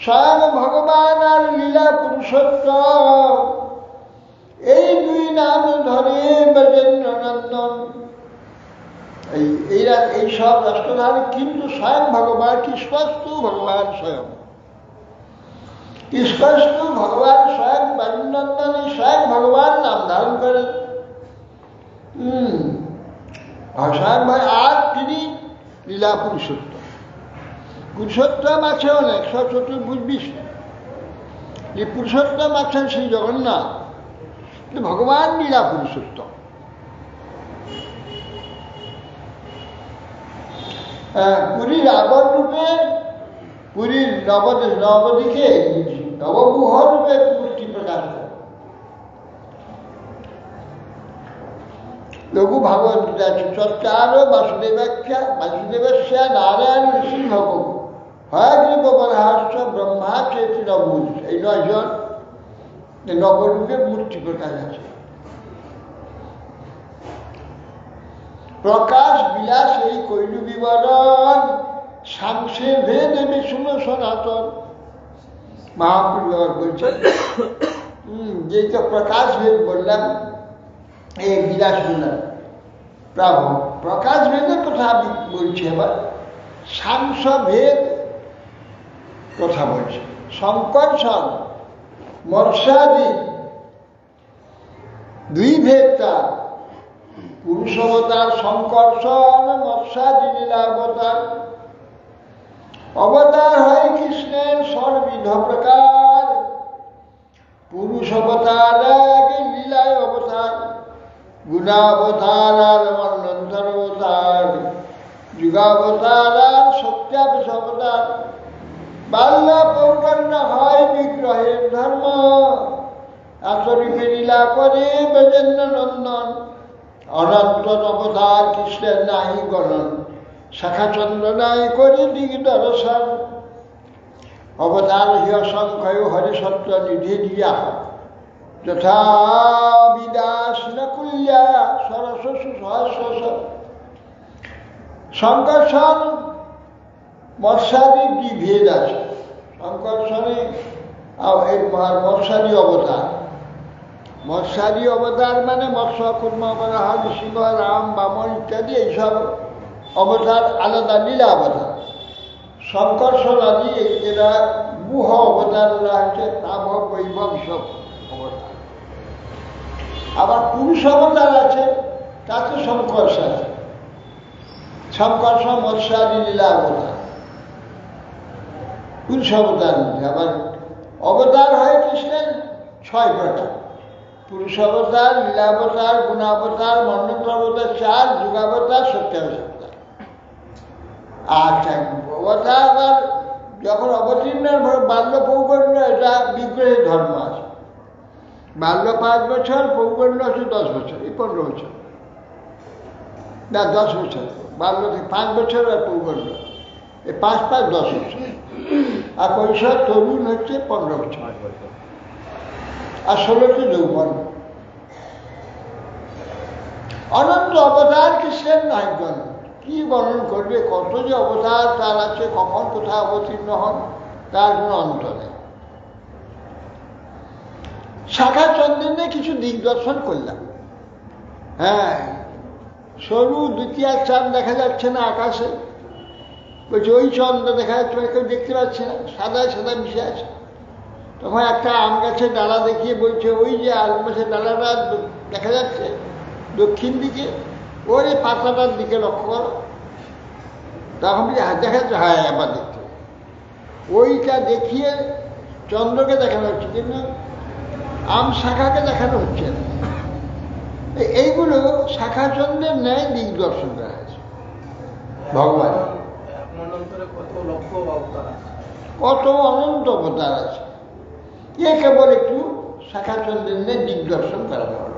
স্বয়ং ভগবান আর লীলা পুরুষোত্তম, এই 2 নাম ধরে ব্রজেন্দ্র নন্দন। এই সব অষ্টধারী, কিন্তু স্বয়ং ভগবান কৃষ্ণস্তু ভগবান স্বয়ং, কৃষ্ণস্তু ভগবান স্বয়ং ব্রজেন্দ্রনন্দন, স্বয়ং ভগবান নাম ধারণ করেন। স্বয়ং ভাই, আর তিনি লীলা পুরুষোত্তম। পুরুষোত্তম আছে অনেক, সব চতুর্ভুজ বিষ্ণু, এই পুরুষোত্তম আছেন শ্রী জগন্নাথ, কিন্তু ভগবান লীলা পুরুষোত্তম। পুরী রাবণ রূপে, পুরীর নবদিকে নবগুহ রূপে মূর্তি প্রকাশ করে। লঘু ভাগবত গীতা চর্চার বাসুদেবাখ্যা বাসুদেবস্যা নারায়ণ নৃসিংহ হয়গ্রীব বরহাস্য ব্রহ্মা চেতি নবুজ, এই 9 জন নবরূপে মূর্তি প্রকাশ আছে। প্রকাশ বিলাস এই কৈলু বিবরণ, সাংসে ভেদ বিষ্ণু সনাতন। মহাপ্রভু বলছেন, যেটা প্রকাশ ভেদ বললাম, এই বিলাস বললাম, প্রভু প্রকাশ ভেদের কথা বলছি, আবার সাংস ভেদ কথা বলছে। শঙ্কর্ষণ মৎস্যাদি 2 ভেদ তার, পুরুষবতার শঙ্কর্ষণ, মৎস্যাদি লীলাবতার। অবতার হয় কৃষ্ণের সর্বিধ প্রকার, পুরুষ অবতার আগে লীলায় অবতার, গুণাবতার আর মন্বন্তর অবতার, যুগাবতার আর সত্যাবেশ অবতার। বাল্য পৌকর্ণ হয় বিগ্রহের ধর্ম, আচরিপে লীলা করে বেজেন্দ্র নন্দন। অনন্ত অবতার কৃষ্ণের নাহি গণন, শাখা চন্দ্র নাই করে দিগ দর্শন। অবতার হি অসংখ্য হরে সত্য নিধি দিয়া, যথা বিদাস নকুল্যা সরস্বশ সহস্র। সংকর্ষণ মৎস্যাদির কি ভেদ আছে? সংকর্ষণে মৎস্যাদি অবতার, মৎস্যাদি অবতার মানে মৎস্য, কুর্ম, বরাহ, নৃসিংহ, রাম, বামন ইত্যাদি এইসব অবতার আলাদা লীলা অবতার। সংকর্ষণ আদি এরা গুহ অবতার, এরা হচ্ছে তামক বৈভব সব অবতার। আবার পুরুষ অবতার আছে, তাতে সংকর্ষ আছে। সংকর্ষ মৎস্যাদি লীলা অবতার, পুরুষ অবতার। আবার অবতার হয় কৃষ্ণের 6 প্রকার: পুরুষ অবতার, লীলাবতার, গুণাবতার, মন্বন্তর অবতার 4, যুগাবতার, সত্যাবতার। আচ্ছা, অবতার আবার যখন অবতীর্ণ বাল্য পৌগণ্য, এটা বিগ্রহের ধর্ম আছে। বাল্য 5 বছর, পৌগণ্য হচ্ছে 10 বছর, এই 15 বছর না 10 বছর। বাল্য 5 বছর আর পৌগণ্য, এই 5 5 10 বছর। আর কৈশোর তরুণ হচ্ছে 15 বছর, আর 16টি যৌবন। অনন্ত অবতার কৃষ্ণের নাই গণন, কি বর্ণন করবে? কত যে অবতার তার আছে, কখন কোথায় অবতীর্ণ হন তার কোনো অন্ত নেই। শাখা চন্দ্রে কিছু দিগদর্শন করলাম। হ্যাঁ, সরু দ্বিতীয় চাঁদ দেখা যাচ্ছে না আকাশে, বলছে ওই চন্দ্র দেখা যাচ্ছে, কেউ দেখতে পাচ্ছে না, সাদায় সাদা মিশে আছে। তখন একটা আম গাছের ডালা দেখিয়ে বলছে ওই যে আম গাছের ডালাটা দেখা যাচ্ছে দক্ষিণ দিকে, ওর এই পাতাটার দিকে লক্ষ্য করো। তখন দেখা যাচ্ছে, হ্যাঁ আবার দেখতে, ওইটা দেখিয়ে চন্দ্রকে দেখানো হচ্ছে, কিন্তু আম শাখাকে দেখানো হচ্ছে না। এইগুলো শাখা চন্দ্রের ন্যায় দিগদর্শন করা হয়েছে ভগবান। কত অনন্ত অবতার আছে, এ কেবল একটু শাখা চন্দ্রের ন্যায় দিগদর্শন করা হল।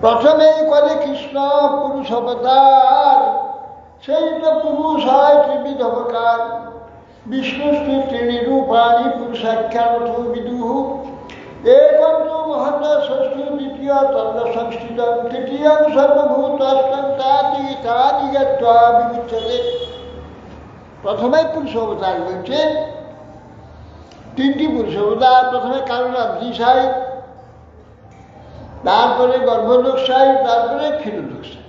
প্রথমেই করে কৃষ্ণ পুরুষ অবতার, সেই তো পুরুষ হয় ত্রিবিধ অবতার। বিষ্ণুষ্টি ত্রিণী রূপাণী পুরুষাখ্যান বিদুঃ, একন্ত মহৎ ষষ্ঠ দ্বিতীয় তন্ড সংস্থিত তৃতীয়ং সর্বভূতস্থং তাদি জ্ঞাত্বা বিমুচ্যতে। প্রথমেই পুরুষ অবতার বলছে, 3টি পুরুষ অবতার। প্রথমে কারণাবধিসাই, তারপরে গর্ভদোষাই, তারপরে ক্ষীরোদোষাই।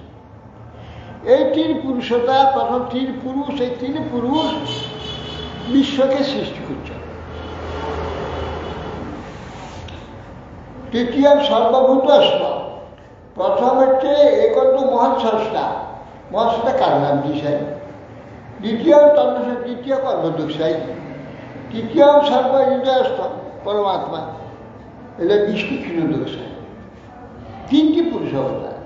এই 3 পুরুষতা, প্রথম 3 পুরুষ, এই 3 পুরুষ বিশ্বকে সৃষ্টি করছে। তৃতীয় সর্বভূত স্ব, প্রথম হচ্ছে একন্ত মহৎ স্রষ্টা, মহাস্রষ্টা কারণাবধিসাই। দ্বিতীয় তন্ময়, তৃতীয় গর্ভদোষাই। তৃতীয় সর্বহৃদয়স্থ পরমাত্মা, এলে বিষ্ণু ক্ষীরোদোষাই। 3টি পুরুষ অবতার।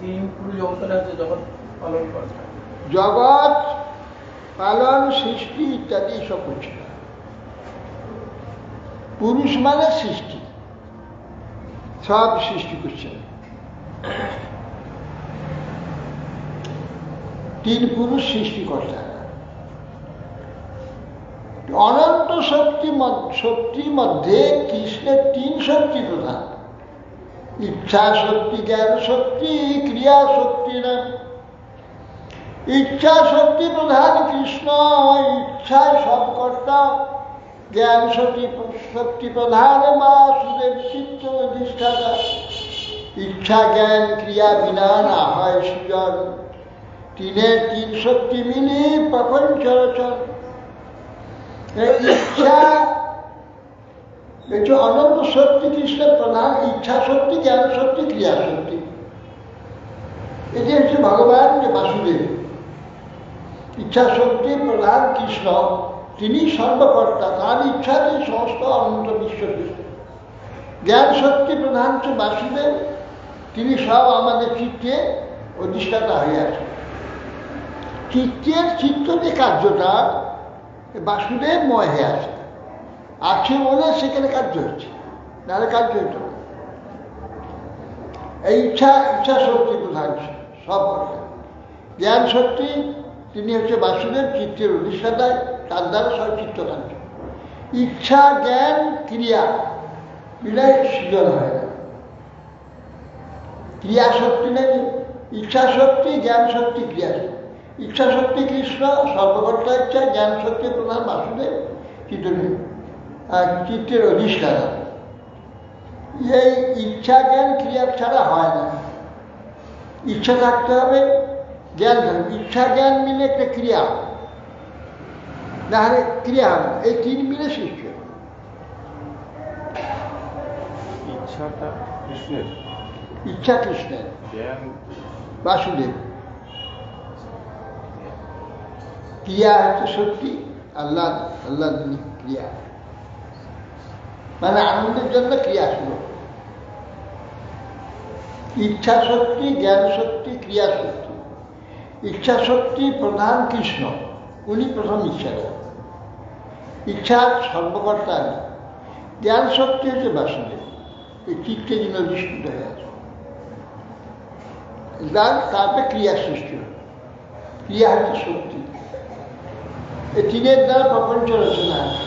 3 পুরুষ অবতার আছে জগৎ পালন করে, জগৎ পালন, সৃষ্টি ইত্যাদি সব করছে। পুরুষ মানে সৃষ্টি, সব সৃষ্টি করছেন। 3 পুরুষ সৃষ্টিকর্তা। অনন্ত শক্তির মধ্যে কৃষ্ণের 3 শক্তি প্রধান: ইচ্ছা শক্তি, জ্ঞান শক্তি, ক্রিয়া শক্তি। না, ইচ্ছা শক্তি প্রধান কৃষ্ণ, ইচ্ছায় সব কর্তা। জ্ঞান শক্তি প্রধান বাসুদেব, চিত্ত অধিষ্ঠাতা। ইচ্ছা জ্ঞান ক্রিয়া বিনা না হয় সৃজন, 3 শক্তি মিলে প্রপঞ্চ রচন। ইচ্ছা এই যে অনন্ত শক্তি কৃষ্ণের প্রধান, ইচ্ছা শক্তি, জ্ঞান শক্তি, ক্রিয়া শক্তি। এটি হচ্ছে ভগবান যে বাসুদেব। ইচ্ছা শক্তি প্রধান কৃষ্ণ, তিনি সর্বকর্তা, তার ইচ্ছাতেই সমস্ত অনন্ত বিশ্ব সৃষ্টি। জ্ঞান শক্তি প্রধান হচ্ছে বাসুদেব, তিনি সব আমাদের চিত্তে অধিষ্ঠাতা হয়ে আছেন। চিত্ত যে কার্যটা বাসুদেবময় হয়ে আছে বলে সেখানে কার্য হচ্ছে, নাহলে কার্য হতো না। এই ইচ্ছা শক্তি প্রধান সব কথা। জ্ঞান শক্তি তিনি হচ্ছে বাসুদেব, চিত্তের অধিষ্ঠাতায়, তার দ্বারা সব চিত্ত কার্য। ইচ্ছা জ্ঞান ক্রিয়া বিনয় সৃজন হয় না, ক্রিয়া শক্তি নেই। ইচ্ছা শক্তি, জ্ঞান শক্তি, ক্রিয়া শক্তি। ইচ্ছা শক্তি কৃষ্ণ সর্বকর্তা ইচ্ছা, জ্ঞান শক্তি প্রধান বাসুদেব, চিত্তের অধিষ্ঠাতা। এই ইচ্ছা জ্ঞান ক্রিয়া ছাড়া হয় না। ইচ্ছা থাকতে হবে, জ্ঞান থাকবে। ইচ্ছা জ্ঞান মিলে একটা ক্রিয়া, নাহলে ক্রিয়া হবে। এই তিন মিলে সৃষ্টি হবে। ইচ্ছাটা কৃষ্ণের, ইচ্ছা কৃষ্ণের, জ্ঞান বাসুদেব, ক্রিয়া হচ্ছে শক্তি, আল্লাহ ক্রিয়া, মানে আনন্দের জন্য ক্রিয়া শুরু। ইচ্ছা শক্তি, জ্ঞান শক্তি, ক্রিয়া শক্তি। ইচ্ছা শক্তি প্রধান কৃষ্ণ, উনি প্রথম ইচ্ছা দেন, ইচ্ছা সর্বকর্তা। জ্ঞান শক্তি হচ্ছে বাসুদেব, এই চিত্তে যিনি অধিষ্ঠিত হয়ে আছে। তারপরে ক্রিয়া সৃষ্টি হয়, ক্রিয়া হচ্ছে শক্তি। এই তিনের দ্বারা প্রপঞ্চ রচনা আছে।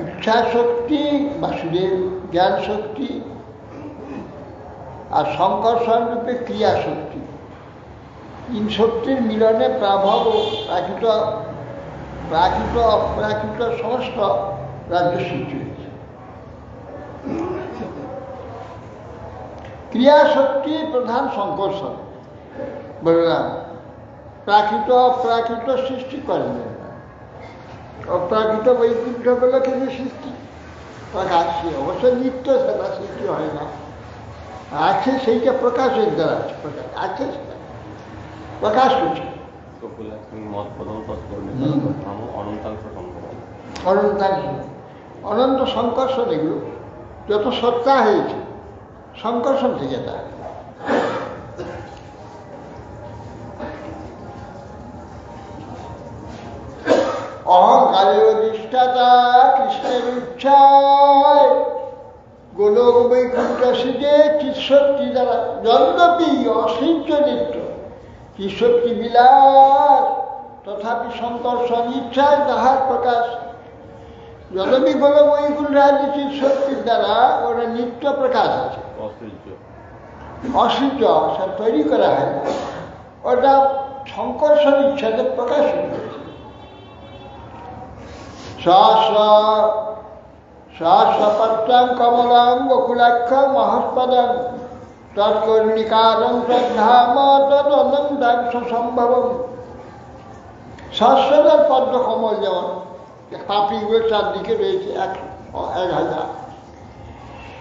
ইচ্ছা শক্তি বাসুদেব, জ্ঞান শক্তি, আর সংকর্ষণ রূপে ক্রিয়া শক্তি। তিন শক্তির মিলনে প্রাভব ও অপ্রাকৃত সমস্ত রাজ্য সৃষ্টি হয়েছে। ক্রিয়া শক্তি প্রধান সংকর্ষণ, বললাম প্রাকৃত অপ্রাকৃত সৃষ্টি করেন না। অপ্রাকৃত বৈকুণ্ঠ বলে কিছু সৃষ্টি প্রকাশ, অবশ্য নিত্য সেটা সৃষ্টি হয় না, আছে সেইটা প্রকাশের দ্বারা আছে, সেটা প্রকাশ হচ্ছে। অনন্ত সংকর্ষণ, এগুলো যত সত্তা হয়েছে সংকর্ষণ থেকে তা। অহংকারের অধিষ্ঠাতা কৃষ্ণের ইচ্ছায় গোলক বৈকুণ্ঠ সিদ্ধে চিৎশক্তি দ্বারা যদ্যপি অসিঞ্চ নিত্য চিৎশক্তি বিলাস, তথাপি সংকর্ষণ ইচ্ছায় তাহার প্রকাশ। যদ্যপি গোলক বৈকুণ্ঠ আছে চিৎশক্তির দ্বারা ওটা নিত্য প্রকাশ আছে, অসিঞ্চ সব তৈরি করা হয় না, ওটা সংকর্ষণ ইচ্ছাতে প্রকাশ হয়েছে। সহস্রপত্রং কমলং গোকুলাক্ষ মহস্পদং তৎকর্ণিকারং তদ্ধাম তদনন্তাংশ সম্ভবম। সহস্রদার পদ্ম কমল, যেমন পাপড়িগুলো চারদিকে রয়েছে 1000,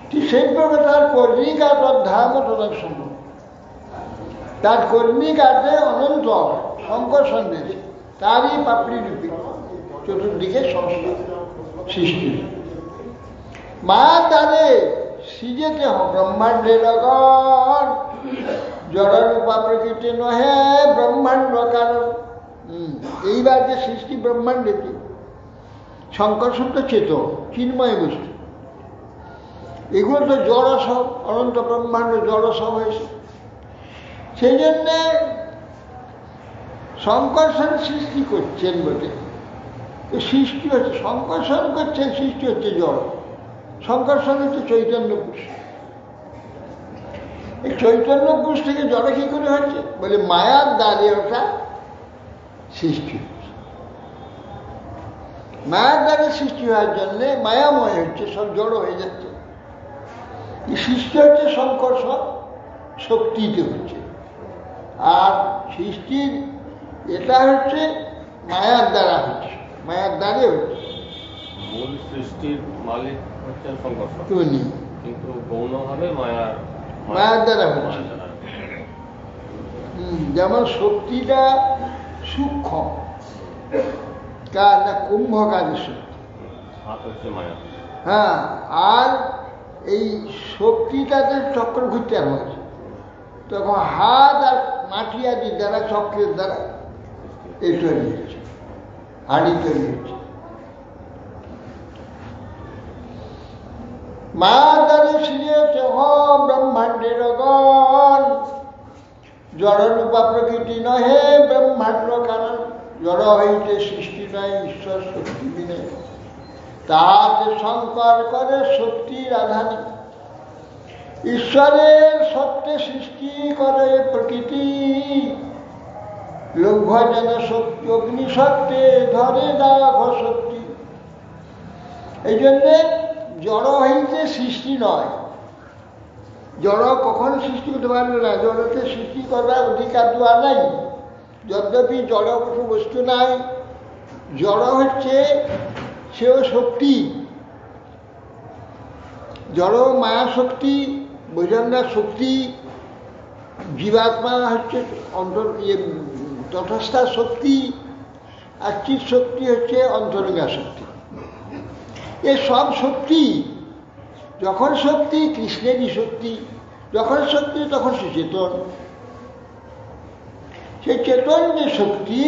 ঠিক সেই প্রকার তার কর্ণিকা তদ্ধাম তদন সম্ভব। তার কর্ণিকাতে অনন্ত সংকর্ষণ রয়েছে, তারই পাপড়ি রূপী চতুর্দিকে সমস্ত সৃষ্টি। মায়ার দ্বারে সৃজেতে ব্রহ্মাণ্ডের অগণ, জড়রূপা প্রকৃতি নহে ব্রহ্মাণ্ড কারণ। এইবার যে সৃষ্টি ব্রহ্মাণ্ডে, সংকর্ষণ তো চেতন চিন্ময় বস্তু, এগুলো তো জড় সব, অনন্ত ব্রহ্মাণ্ড জড় সব হয়েছে। সেই জন্যে সংকর্ষণ সৃষ্টি করছেন বটে, সৃষ্টি হচ্ছে সংকর্ষণ করছেন, সৃষ্টি হচ্ছে জড়। সংকর্ষণ হচ্ছে চৈতন্য পুরুষ। এই চৈতন্য পুরুষ থেকে জড় কি করে হচ্ছে বলে মায়ার দ্বারে ওটা সৃষ্টি হচ্ছে। মায়ার দ্বারে সৃষ্টি হওয়ার জন্যে মায়াময় হচ্ছে, সব জড় হয়ে যাচ্ছে। এই সৃষ্টি হচ্ছে সংকর্ষণ, শক্তিতে হচ্ছে, আর সৃষ্টির এটা হচ্ছে মায়ার দ্বারা হচ্ছে, মায়ার দ্বারে হচ্ছে। মূল সৃষ্টির মালিক হচ্ছেন শঙ্কর, তুমি কিন্তু গৌণভাবে মায়ার দ্বারা হচ্ছে। যেমন শক্তিটা সূক্ষ্ম, কার না কুম্ভকারী শক্তি, হাত হচ্ছে মায়া। হ্যাঁ, আর এই শক্তিটাতে চক্র ঘুরতে হয়েছে, তখন হাত আর মাটি আদির দ্বারা, চক্রের দ্বারা এই তৈরি হচ্ছে, হাড়ি তৈরি হচ্ছে। মা দ্বারে সিরিয়েছে ব্রহ্মাণ্ডের গণ, জড়রূপা প্রকৃতি নহে ব্রহ্মাণ্ড কারণ, জড় হইতে সৃষ্টি নয় ঈশ্বর শক্তি বিনে, তাহাতে শঙ্কর করে শক্তির আধানে, ঈশ্বরের সত্যে সৃষ্টি করে প্রকৃতি, লৌহ যেন শক্তি অগ্নিশক্তে ধরে দাঘ শক্তি। এই জন্যে জড় হইতে সৃষ্টি নয়, জড় কখনো সৃষ্টি করতে পারবে না, জড়কে সৃষ্টি করার অধিকার দেওয়া নাই। যদ্যপি জড় কোনো বস্তু নাই, জড় হচ্ছে সেও শক্তি, জড় মায়া শক্তি, বৈরাঙ্গা শক্তি, জীবাত্মা হচ্ছে তটস্থা শক্তি, আর চিৎ শক্তি হচ্ছে অন্তরঙ্গা শক্তি। এ সব শক্তি, যখন শক্তি কৃষ্ণেরই শক্তি, যখন শক্তি তখন সে চেতন। সেই চেতন যে শক্তি,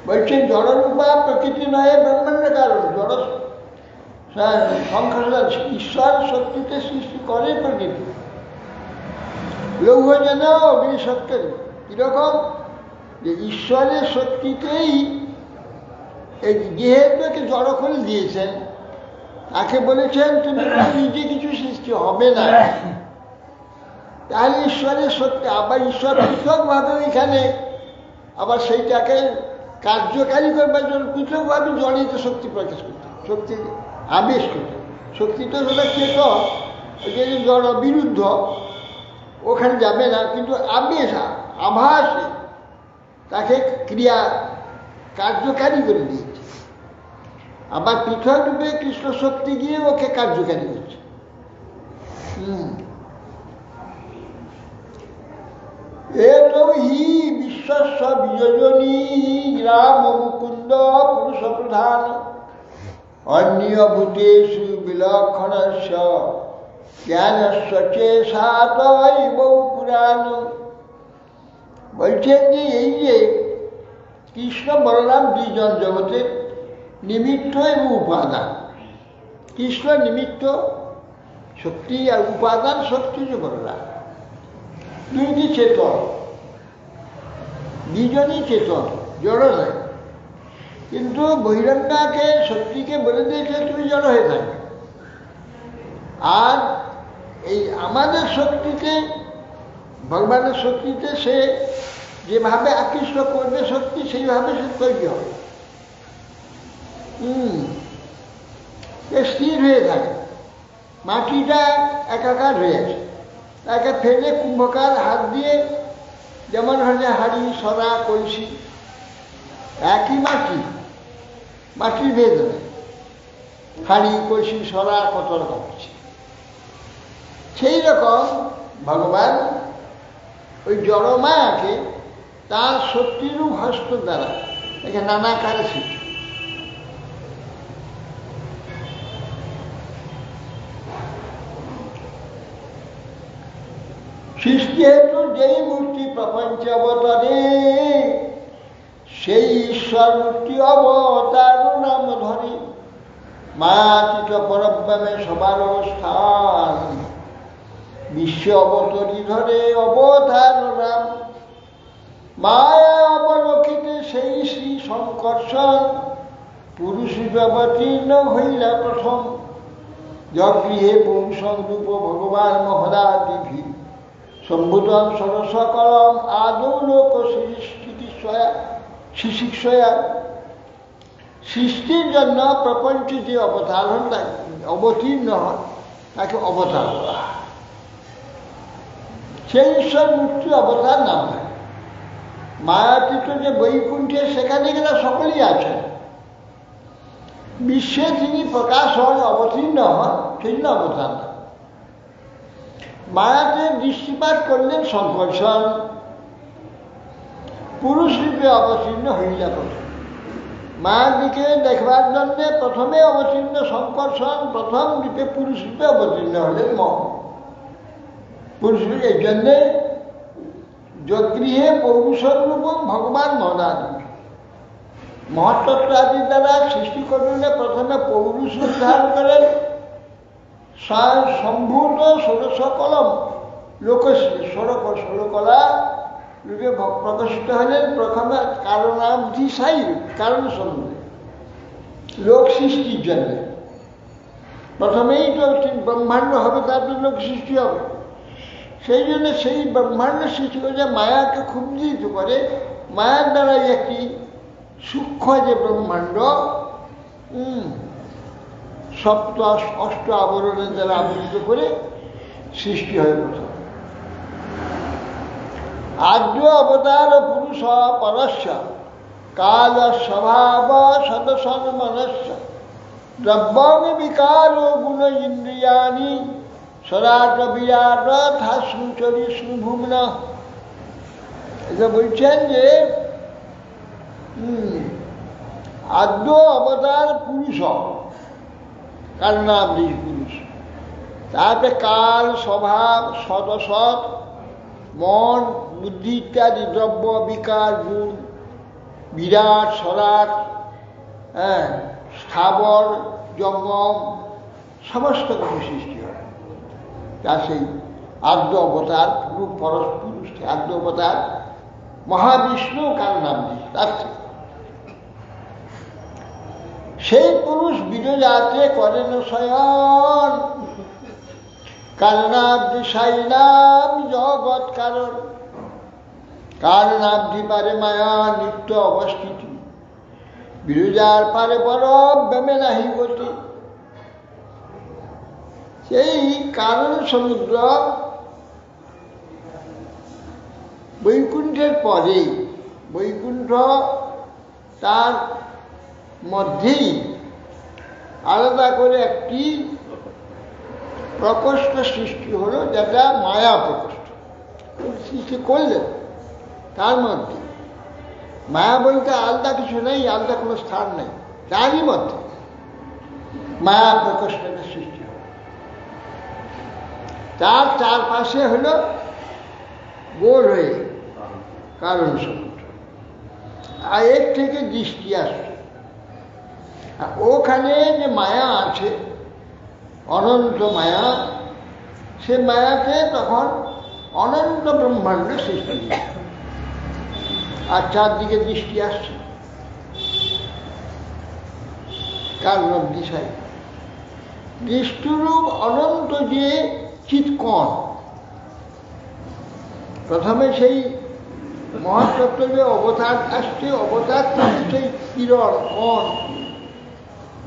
বলছে জড়রূপা প্রকৃতি নয় ব্রহ্মাণ্ড কারণ, জড় সংখ্যা ঈশ্বর শক্তিতে সৃষ্টি করে প্রকৃতি, লৌহ যেন অগ্নিশক্তি। কিরকম? যে ঈশ্বরের শক্তিতেই এই যেহেতুকে জড় করে দিয়েছেন, তাকে বলেছেন তুমি নিজে কিছু সৃষ্টি হবে না, তাহলে ঈশ্বরের শক্তি, আবার ঈশ্বর পৃথকভাবে এখানে আবার সেইটাকে কার্যকারী করবার জন্য পৃথকভাবে জড়িত শক্তি প্রকাশ করতে, শক্তি আবেশ করতে। শক্তিটা হলো চেতন, ওই যে জড় বিরুদ্ধ, ওখানে যাবে না, কিন্তু আবেশ আভাসে তাকে ক্রিয়া কার্যকারী করে দিয়েছে। আবার পৃথক রূপে কৃষ্ণ শক্তি গিয়ে ওকে কার্যকারী করছে। এতৌ হি বিশ্বস্য বিযোজনী রাম মুকুন্দ পুরুষ প্রধান, অন্যীয় ভূতেষু বিলক্ষণস্য জ্ঞানস্য চেষাতৈব পুরাণ। বলছেন যে এই যে কৃষ্ণ বলরাম দুইজন জগতের নিমিত্ত এবং উপাদান। কৃষ্ণ নিমিত্ত শক্তি, আর উপাদান শক্তি যে বলরাম, দুইটি চেতন, দুজনই চেতন, জড় নয়। কিন্তু বহিরঙ্গাকে শক্তিকে বলে দিয়েছে তুমি জড় হয়ে থাকবে, আর এই আমাদের শক্তিতে, ভগবানের শক্তিতে সে যেভাবে আকৃষ্ট করবে শক্তি, সেইভাবে সে তৈরি হবে, স্থির হয়ে থাকে। মাটিটা একাকার হয়ে আছে, তাকে ফেলে কুম্ভকার হাত দিয়ে, যেমন হচ্ছে হাড়ি, সরা, কলসি, একই মাটি, মাটির ভেদ নেই। হাড়ি, কলসি, সরা, কত রকম আছে। সেই রকম ভগবান ওই জড়মায়াকে তার শক্তিরূপ হস্ত দ্বারা একে নানাকারে সৃষ্টি। সৃষ্টি হেতু যেই মূর্তি প্রপঞ্চ অবতারে, সেই ঈশ্বর মূর্তি অবতার নাম ধরে। মায়াতীত পরব্রহ্মে সবার অবস্থান, বিশ্ব অবতরী ধরে অবতার নাম। মায়া অবলোকিতে সেই শ্রী শঙ্কর্ষণ, পুরুষ অবতীর্ণ হইলা প্রথম। যগৃহে পুংসংরূপ ভগবান মহদাদিভি, সম্ভূতম সরসকলম আদৌ লোক শিশিক্ষয়া। সৃষ্টির জন্য প্রপঞ্চ যে অবতারণ অবতীর্ণ হয় তাকে অবতার বলা। সেই ঈশ্বর মূর্তি অবতার নাম হয়। মায়াতীত যে বৈকুণ্ঠে সেখানে গেলে সকলেই আছেন, বিশ্বে তিনি প্রকাশ হন, অবতীর্ণ হন, সেই জন্য অবতার নাম। মায়াতে দৃষ্টিপাত করলেন শঙ্কর্ষণ, পুরুষ রূপে অবতীর্ণ হইলা প্রথম। মায়ের দিকে দেখবার জন্য প্রথমে অবতীর্ণ শঙ্কর্ষণ, প্রথম রূপে পুরুষ রূপে অবতীর্ণ হলেন মহ। পুরুষ রূপে এই জন্যে যগৃহে পৌরুষরূপম ভগবান মহদাদি, মহত্তত্ত্ব আদি দ্বারা সৃষ্টি করলে প্রথমে পৌরুষ রূপ ধারণ করেন, সম্ভূত ষোড়শ কলম লোকশ্রী ষোড়কলা রূপে প্রকাশিত হলেন। প্রথমে কারণাবধি সাই কারণ সম্বন্ধে লোক সৃষ্টির জন্য প্রথমেই তো ব্রহ্মাণ্ড হবে, তারপরে লোক সৃষ্টি হবে। সেই জন্য সেই ব্রহ্মাণ্ড সৃষ্টি করে মায়াকে ক্ষুব্ধিত করে, মায়ার দ্বারা একটি সূক্ষ্ম যে ব্রহ্মাণ্ড সপ্ত অষ্ট আবরণের দ্বারা আবৃত করে সৃষ্টি হয় প্রথম। আদ্য অবতার পুরুষ পরস্য কাল স্বভাব সদসন মনস্য দ্রব্যাণি বিকার গুণ ইন্দ্রিয়াণি স্বরাট বিরাট থাসুচরি সুভুম্ন। এটা বলছেন যে আদ্য অবতার পুরুষ, কার নাম পুরুষ, তারপরে কাল স্বভাব সদসৎ মন বুদ্ধি ইত্যাদি দ্রব্য বিকার গুণ বিরাট স্বরাট স্থাবর জঙ্গম সমস্ত কিছু সৃষ্টি হয়। তা সেই আদ্য অবতার পুরুষ আদ্য অবতার মহাবিষ্ণু কার নাম দিয়েছে তার থেকে। সেই পুরুষ বিরজাতে করেন শয়ন, কারণাব্ধি সাই নাম জগৎ কারণ। কারণাব্ধি পারে মায়া নিত্য অবস্থিতি, বিরজার পারে বড় ব্যামে নাহি গতি। সেই কারণ সমুদ্র বৈকুণ্ঠের পরে, বৈকুণ্ঠ তার মধ্যেই আলাদা করে একটি প্রকোষ্ঠ সৃষ্টি হলো, যেটা মায়া প্রকোষ্ঠ সৃষ্টি করলেন। তার মধ্যে মায়া বলতে আলাদা কিছু নেই, আলাদা কোনো স্থান নেই, তারই মধ্যে মায়া প্রকোষ্ঠের সৃষ্টি হল। তার চারপাশে হলো গোল হয়ে কারণ সমুদ্র, আর এর থেকে দৃষ্টি আসছে। ওখানে যে মায়া আছে, অনন্ত মায়া, সে মায়াতে তখন অনন্ত ব্রহ্মাণ্ড সৃষ্টি, আর চারদিকে দৃষ্টি আসছে কারণ দিশায়। দৃষ্টিরূপ অনন্ত যে চিৎকণ, প্রথমে সেই মহাতত্ত্ব যে অবতার আসছে, অবতার থেকে সেই কিরণ কণ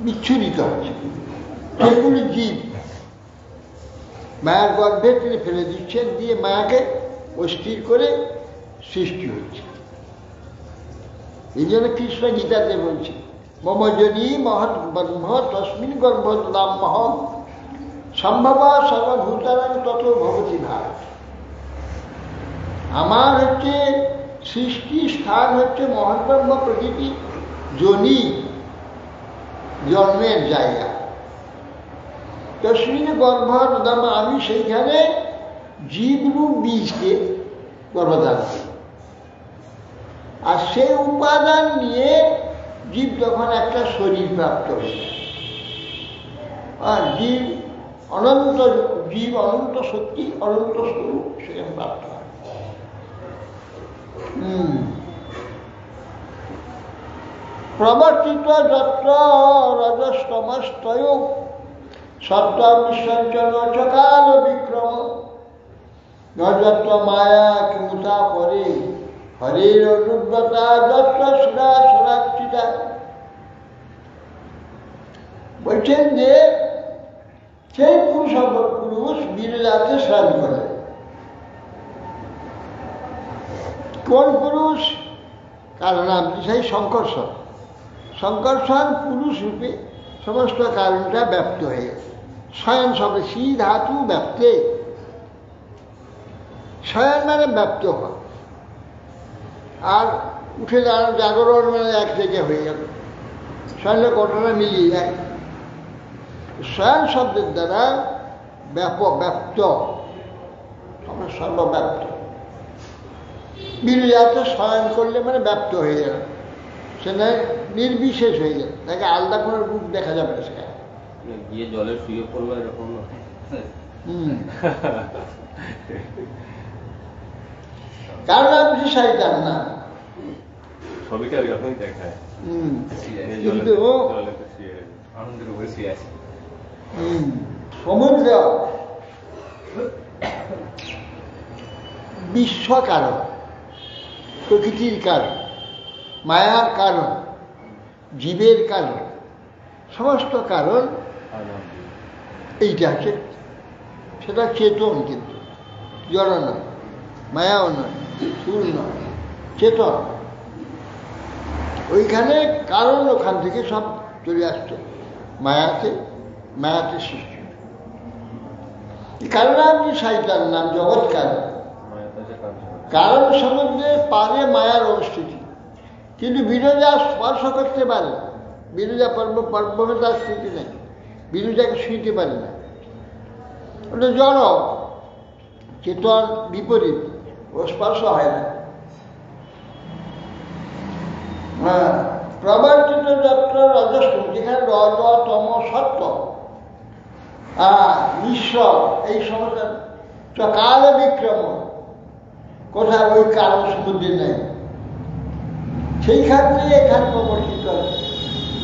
বিচ্ছুরিত হচ্ছে, সেগুলি জীব মায়ার গর্ভে তিনি ফেলে দিচ্ছেন, দিয়ে মায়াকে অস্থির করে সৃষ্টি হচ্ছে। এই জন্য কৃষ্ণ গীতাতে বলছে মম জনী মহৎ ব্রহ্ম তস্মিন গর্ভদাম মহৎ সম্ভব সর্বভূতানাং তত ভবতি ভাব। আমার হচ্ছে সৃষ্টি স্থান হচ্ছে মহৎ ব্রহ্ম প্রকৃতি জনী, জন্মের জায়গা। তস্মিন গর্ভদাম, আমি সেইখানে জীবরূপ বীজকে গর্ভধান করি, আর সেই উপাদান নিয়ে জীব যখন একটা শরীর প্রাপ্ত হয়ে যায়, আর জীব অনন্ত শক্তি, অনন্ত স্বরূপ সেখানে প্রাপ্ত হয়। প্রবর্তিত যত্র রজস্তমস্তয় সত্যম সঞ্চল চকাল বিক্রম যত্র মায়া কিমুতা পরে হরের অনুব্রতা যত্র সুরা সুরাক্ষিতা। বলছেন যে সেই পুরুষ বিরজাতে স্নান করে, কোন পুরুষ? কারণ আপনি সেই শঙ্কর্ষণ। শঙ্কর্ষণ পুরুষ রূপে সমস্ত কারণটা ব্যপ্ত হয়ে গেছে। শয়ন শব্দ সি ধাতু ব্যপ্তে, শয়ন মানে ব্যপ্ত হওয়া, আর উঠে দাঁড়ানো জাগরণ মানে এক থেকে হয়ে গেল। শয়নের ঘটনা মিলিয়ে যায়। শয়ন শব্দের দ্বারা ব্যপ্ত, সর্বব্যাপ্ত। বিরজাতে শয়ন করলে মানে ব্যপ্ত হয়ে গেল, সেটা নির্বিশেষ হয়ে গেল, তাকে আলাদা কোনো রূপ দেখা যাবে না। সেখানে গিয়ে জলে শুয়ে পড়বে এরকম না। কারণ আপনি শয়তান না। ছবিটা ওইরকমই দেখায়। কিন্তু আনন্দের উপরে শুয়ে আছে। সমুদ্র বিশ্ব কারণ, প্রকৃতির কারণ, মায়ার কারণ, জীবের কারণ, সমস্ত কারণ এইটা আছে। সেটা চেতন, কিন্তু জড় নয়, মায়াও নয়, সুর নয়, চেতন। ওইখানে কারণ ওখান থেকে সব চলে আসছে মায়াতে, মায়াতে সৃষ্টি। কারণ আপনি শয়তান নাম জগৎ কারণ। কারণ সমুদ্রের পারে মায়ার অবস্থিতি, কিন্তু বিরজা স্পর্শ করতে পারে না। বিরজা পর্বমে তার স্থিতি নেই, বিরজাকে ছুঁইতে পারে না। ওটা জড়, চেতন বিপরীত, ও স্পর্শ হয় না। হ্যাঁ, প্রবর্তিত যত্র রজস্তম, যেখানে রজ তম সত্য ঈশ্বর, এই সমস্ত কাল বিক্রম, কোথায় ওই কারণ সমুদ্রে নেই, সেইখান থেকে এখানে প্রবর্তিত হচ্ছে।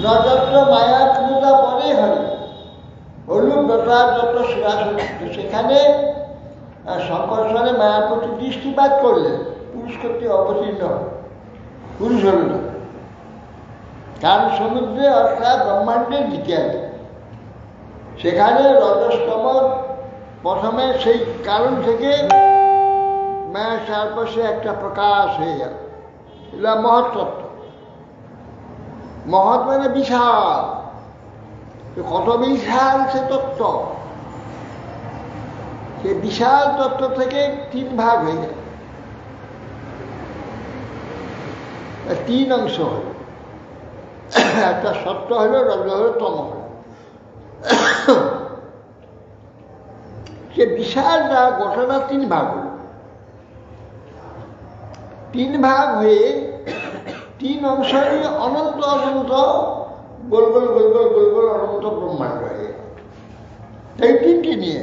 রজত্র মায়া ক্ষমতা পরে হয়, হলুদ ব্রতার যত সুরাসন, সেখানে সংকর্ষণে মায়ার প্রতি দৃষ্টিপাত করলে পুরুষ কর্তৃক অবতীর্ণ হয়, পুরুষ হল না। কারণ সমুদ্রে অর্থাৎ ব্রহ্মাণ্ডের দিকে আছে, সেখানে রজস্তম প্রথমে সেই কারণ থেকে মায়ার চারপাশে একটা প্রকাশ হয়ে গেল। এগুলো মহৎ তত্ত্ব। মহৎ মানে বিশাল, কত বিশাল সে তত্ত্ব। সে বিশাল তত্ত্ব থেকে তিন ভাগ হয়ে গেল, তিন অংশ হল। একটা সত্য হলো, রজ হলো, তম হল। সে বিশালটা গোটাটা তিন ভাগ হল। তিন ভাগ হয়ে তিন অংশই অনন্ত অনন্ত গোল গোল গোল গোল গোল গোল অনন্ত ব্রহ্মাণ্ড হয়ে গেল। এই তিনটি নিয়ে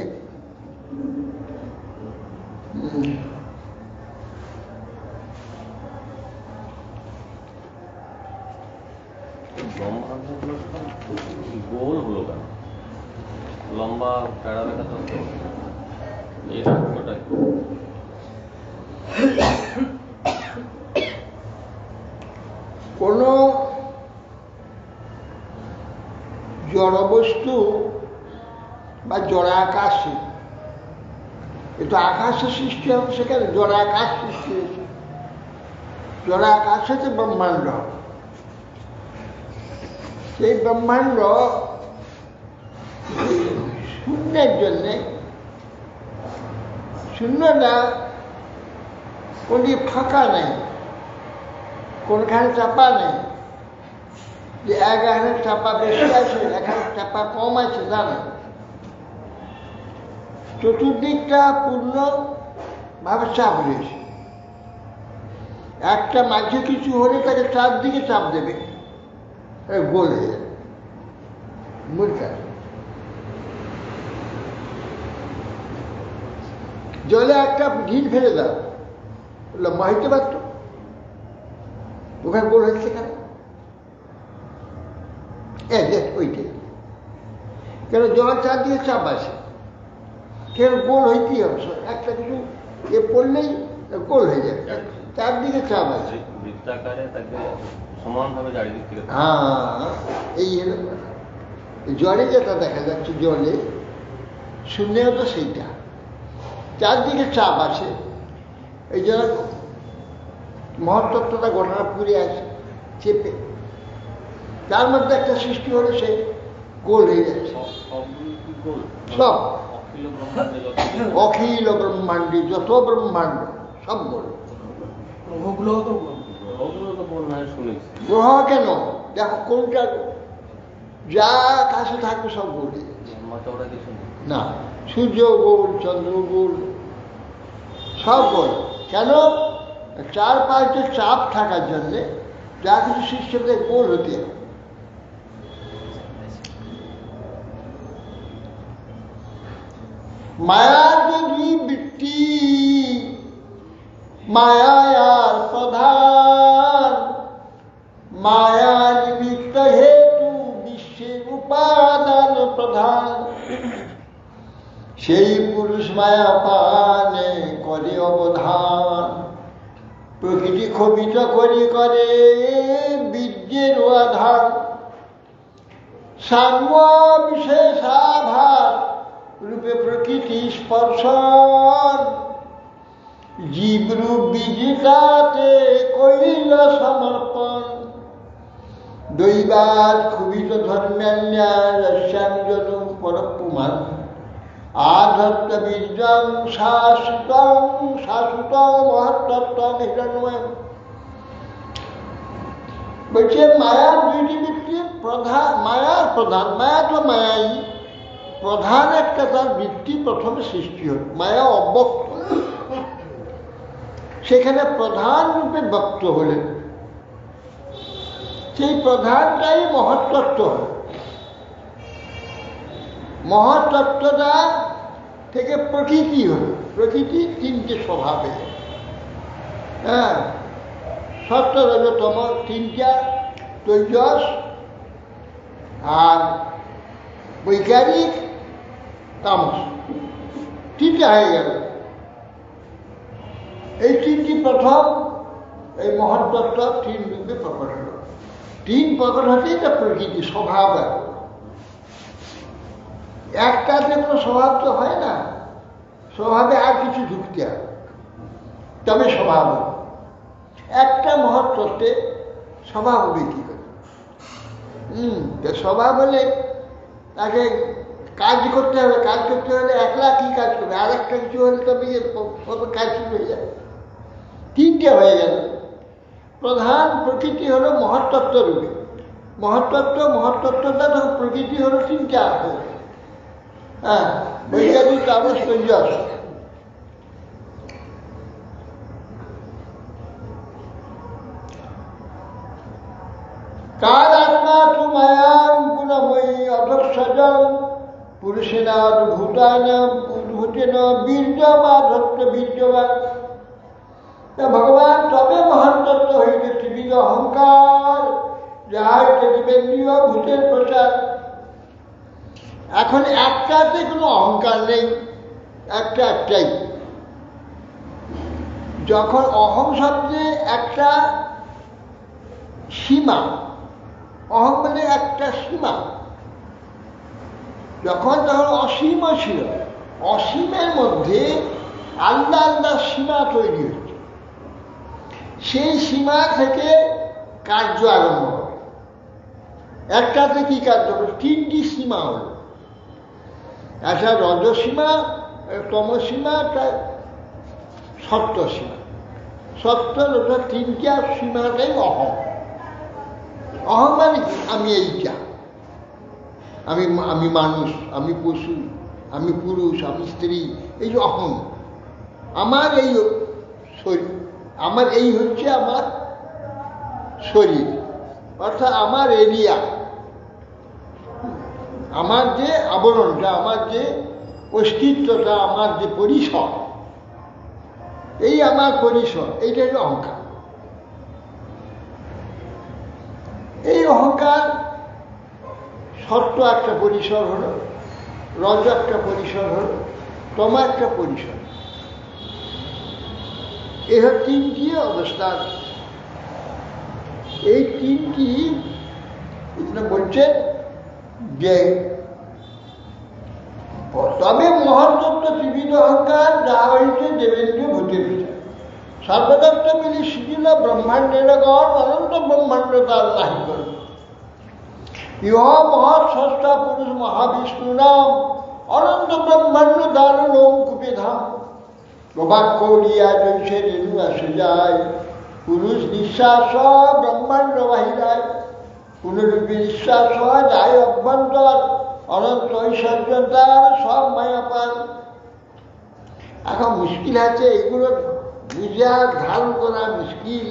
ব্রহ্মাণ্ডগুলো গোল হলো কেন? লম্বা প্যাড়া দেখা তো এই রহস্যটাই। কোন জড়বস্তু বা জড়াকাশে, এটা আকাশে সৃষ্টি হবে, সেখানে জড়াকাশ সৃষ্টি হয়েছে। জড়াকাশ হচ্ছে ব্রহ্মাণ্ড। সেই ব্রহ্মাণ্ড শূন্যের জন্যে, শূন্যটা কোনটি ফাঁকা নেই, কোনখানে চাপা নেই, যে এখানে চাপা বেশি আছে, এখানে চাপা কম আছে, তা না। চতুর্দিকটা পূর্ণভাবে চাপ রয়েছে। একটা মাঝে কিছু হলে তাকে চারদিকে চাপ দেবে, গোল হয়ে যাবে। জলে একটা ঢিল ফেলে দাও, লম্বা হইতে পারত, ওখানে গোল হচ্ছে কেন? ওইটাই কেন, জল চারদিকে চাপ আছে, কেন গোল হইতেই হবে। একটা কিছু পড়লেই গোল হয়ে যাবে, চারদিকে চাপ আছে। সমানভাবে চারিদিক থেকে। হ্যাঁ, এই জলে যেটা দেখা যাচ্ছে, জলে শূন্যও তো সেইটা, চারদিকে চাপ আছে। এই জন্য মহত্তত্ত্বটা ঘটনা পুরে আছে চেপে, তার মধ্যে একটা সৃষ্টি হলে সে গোল হয়ে যাচ্ছে। সবগুলো কি গোল? সব অখিল ব্রহ্মাণ্ডে যত অখিল ব্রহ্মাণ্ডে যত ব্রহ্মাণ্ড সব গোল। গ্রহগুলো তো গ্রহগুলো তো গোল নয় শুনেছি। গ্রহ কেন? দেখো কোনটা যা কাছে থাকবে সব গোল হয়ে যাচ্ছে। লম্বা চওড়া কিছু নেই। না, সূর্য গোল, চন্দ্র গোল, সব গোল। কেন? চারপাশে চাপ থাকার জন্যে যা কিছু সৃষ্টি হতে গোল হতে হবে। মায়ার যে দুই বৃত্তি, মায়ার প্রধান, মায়া নিমিত্ত হেতু বিশ্বের উপাদান প্রধান, সেই পুরুষ মায়া পানে করে অবধান। প্রকৃতি ক্ষোভিত করি করে বীর্যের আধার, সাম্য বিশেষাভাস রূপে প্রকৃতি স্পর্শন, জীবরূপ বিজিতাতে কইল সমর্পণ। দৈবাত ক্ষুভিত ধর্ম্যান্যাশ্যাঞ্জনম পরপুমান, আধত্ত বীর্যং শাশ্বতং শাশ্বতং মহত্তত্ত্বং হিরণ্ময়ং। বলছে মায়ার দুইটি বৃত্তি প্রধান, মায়ার প্রধান, মায়া তো মায়াই, প্রধান একটা তার বৃত্তি প্রথমে সৃষ্টি হল, মায়া অব্যক্ত, সেখানে প্রধান রূপে ব্যক্ত হলেন, সেই প্রধানটাই মহত্তত্ত্ব হল। মহত্তত্ত্বটা থেকে প্রকৃতি হল, প্রকৃতি তিনটে স্বভাবে, হ্যাঁ, সত্য রজতম তিনটা, তৈজস আর বৈজ্ঞানিক তামস, তিনটা হয়ে গেল। এই তিনটি প্রথম এই মহত্তত্ত্ব তিন রূপে প্রকট হল। তিন প্রকট হতেই এটা প্রকৃতি স্বভাব। একটাতে কোনো স্বভাব তো হয় না, স্বভাবে আর কিছু ঢুকতে হবে তবে স্বভাব হবে। একটা মহত্তত্ত্বে স্বভাব হবে কি করে? স্বভাব হলে তাকে কাজ করতে হবে, কাজ করতে হলে একলা কি কাজ করবে, আর একটা কিছু হলে তবে কাজ শুরু হয়ে যাবে। তিনটে হয়ে গেল। প্রধান প্রকৃতি হলো মহত্তত্ত্ব রূপে, মহত্তত্ত্বটা তখন প্রকৃতি হলো তিনটা, হ্যাঁ, বৈজ্ঞানিক তামস তৈজস। কার আত্মা তু মায়াম গুণময়ী অধঃসজং পুরুষেনাদ ভূতানাম উদ্ভূতেন বীর্যবাধত্ব বীর্যবাদ। ভগবান তবে মহান্তত্ব হইতে ত্রিবিধ অহংকার, যাহা হইতে দিবেন্দ্রীয় ভূতের প্রচার। এখন একটাতে কোনো অহংকার নেই, একটাই। যখন অহং শব্দে একটা সীমা, অহং মানে একটা সীমা, যখন তখন অসীম ছিল, অসীমের মধ্যে আলাদা আলাদা সীমা তৈরি হচ্ছে, সেই সীমা থেকে কার্য আরম্ভ হবে। একটাতে কি কার্য হবে? তিনটি সীমা হল, একটা রজসীমা, তমসীমা, একটা সত্য সীমা। সত্য রজ তিনটা সীমাটাই অহং। অহং মানে আমি এইটা, আমি মানুষ, আমি পশু, আমি পুরুষ, আমি স্ত্রী, এই যে অহং। আমার এই শরীর, আমার এই হচ্ছে আমার শরীর, অর্থাৎ আমার এরিয়া, আমার যে আবরণটা, আমার যে অস্তিত্বটা, আমার যে পরিসর, এই আমার পরিসর, এইটা হচ্ছে অহংকার। এই অহংকার সত্য একটা পরিসর হল, রজ একটা পরিসর হল, তম একটা পরিসর। এই তিনটি অবস্থান। এই তিনটি বলছেন যে তবে মহত্তত্ত্ব ত্রিবিধ অহংকার, যাহা হইতে দেবেন্দ্র ভূতের বিচার। সর্বদত্ত মিলি শিখিল ব্রহ্মাণ্ডের গণ অনন্ত ব্রহ্মাণ্ড তার নাহি করে ইহ মহৎ ষষ্ঠা পুরুষ মহাবিষ্ণু নাম অনন্ত ব্রহ্মাণ্ড তার লোমকূপে ধাম প্রভাব করিয়া জৈসে রেণু আসে যায় পুরুষ নিঃশ্বাস ব্রহ্মাণ্ড বাহিরায় পুনরূপী নিঃশ্বাস যায় অভ্যন্তর অনন্ত ঐশ্বর্য তার সব মায়া পান। এখন মুশকিল আছে এগুলো বুঝা ধারণ করা মুশকিল।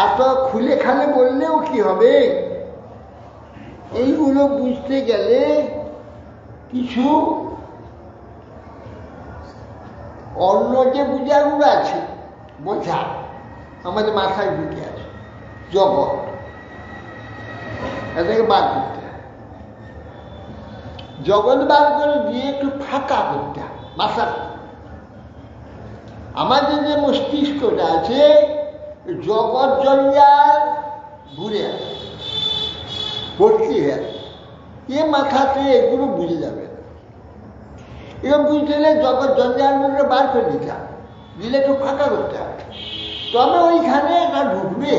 এত খুলে খালে বললেও কি হবে, এইগুলো বুঝতে গেলে কিছু অন্য যে বুঝাগুলো আছে বোঝা আমাদের মাথায় ঢুকে আছে, জগৎ এটাকে বার করতে হবে। জগৎ বার করে দিয়ে একটু ফাঁকা করতে হবে মাথা। আমাদের যে মস্তিষ্কটা আছে জগৎ জঞ্জাল ঘুরে আছে, ভর্তি হয়ে আছে, এ মাথাতে এগুলো বুঝে যাবে না। এবার বুঝতে গেলে জগৎ জঞ্জালগুলো বার করে দিতে হবে, দিলে একটু ফাঁকা করতে হবে, তবে ওইখানে এটা ঢুকবে।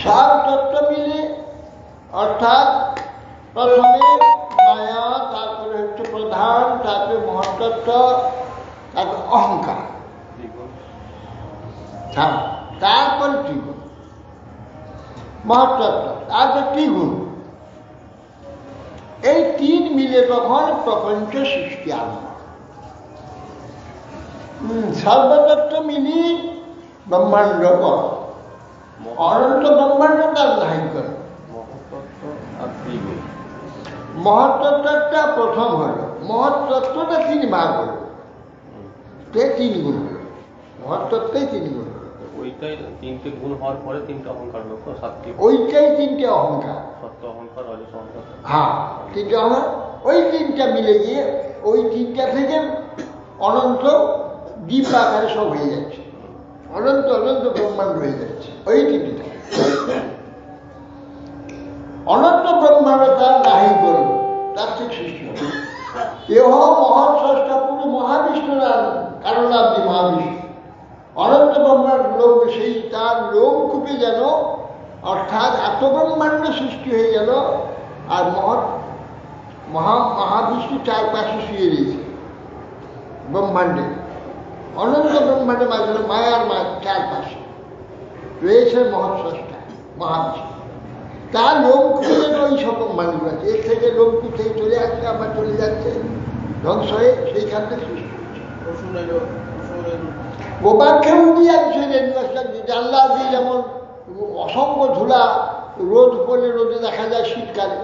সব তত্ত্ব মিলে অর্থাৎ প্রথমে মায়া, তারপরে হচ্ছে প্রধান, তারপরে মহত্তত্ত্ব, তারপরে অহংকার, তারপরে ত্রিগুণ, মহত্তত্ত্ব, তারপরে ত্রিগুণ। এই তিন মিলে তখন প্রপঞ্চ সৃষ্টি আরম্ভ। সর্বতত্ত্ব মিলি ব্রহ্মাণ্ড কর, অনন্ত ব্রহ্মাণ্ড তার নাহি করে। মহত্তত্ত্বটা প্রথম হল, মহত্তত্ত্বটা তিন ভাগ হল, তিন গুণ হল, মহত্তত্ত্বেই তিন গুণ হল। ওইটাই তিনটে গুণ হওয়ার পরে তিনটে অহংকার হলো তো, সাতটি। ওইটাই তিনটে অহংকার, সত্য অহংকার, রজস অহংকার। হ্যাঁ, তিনটে অহংকার। ওই তিনটা মিলে গিয়ে ওই তিনটা থেকে অনন্ত দ্বীপ আকারে সব হয়ে যাচ্ছে, অনন্ত অনন্ত ব্রহ্মাণ্ড হয়ে যাচ্ছে ওই তিনটা। অনন্ত ব্রহ্মাণ্ড তার নাহি করল, তার থেকে সৃষ্টি হবে। এহ মহৎ ষষ্ঠা পুরো মহাবিষ্ণু নাম, কারণ আপনি মহাবিষ্ণু। অনন্ত ব্রহ্মাণ্ড লোক, সেই তার লোমকূপে যেন, অর্থাৎ এত ব্রহ্মাণ্ড সৃষ্টি হয়ে গেল, আর মহাবিষ্ণু চারপাশে শুয়ে রয়েছে ব্রহ্মাণ্ডে, অনন্ত ব্রহ্মাণ্ডে মাঝে মায়ার চারপাশে রয়েছে মহৎ ষষ্ঠা মহাবিষ্ণু। তার লোমকূপে যেন ওই সব ব্রহ্মাণ্ডগুলো আছে, এর থেকে লোমকূপ থেকে চলে আসছে, আবার চলে যাচ্ছে, ধ্বংস হয়ে সেইখান থেকে সৃষ্টি হচ্ছে। গোপাক্ষে উঠি আসছে জানলা দিয়ে, যেমন অসংখ্য ধুলা রোদ পড়লে রোদে দেখা যায় শীতকালে,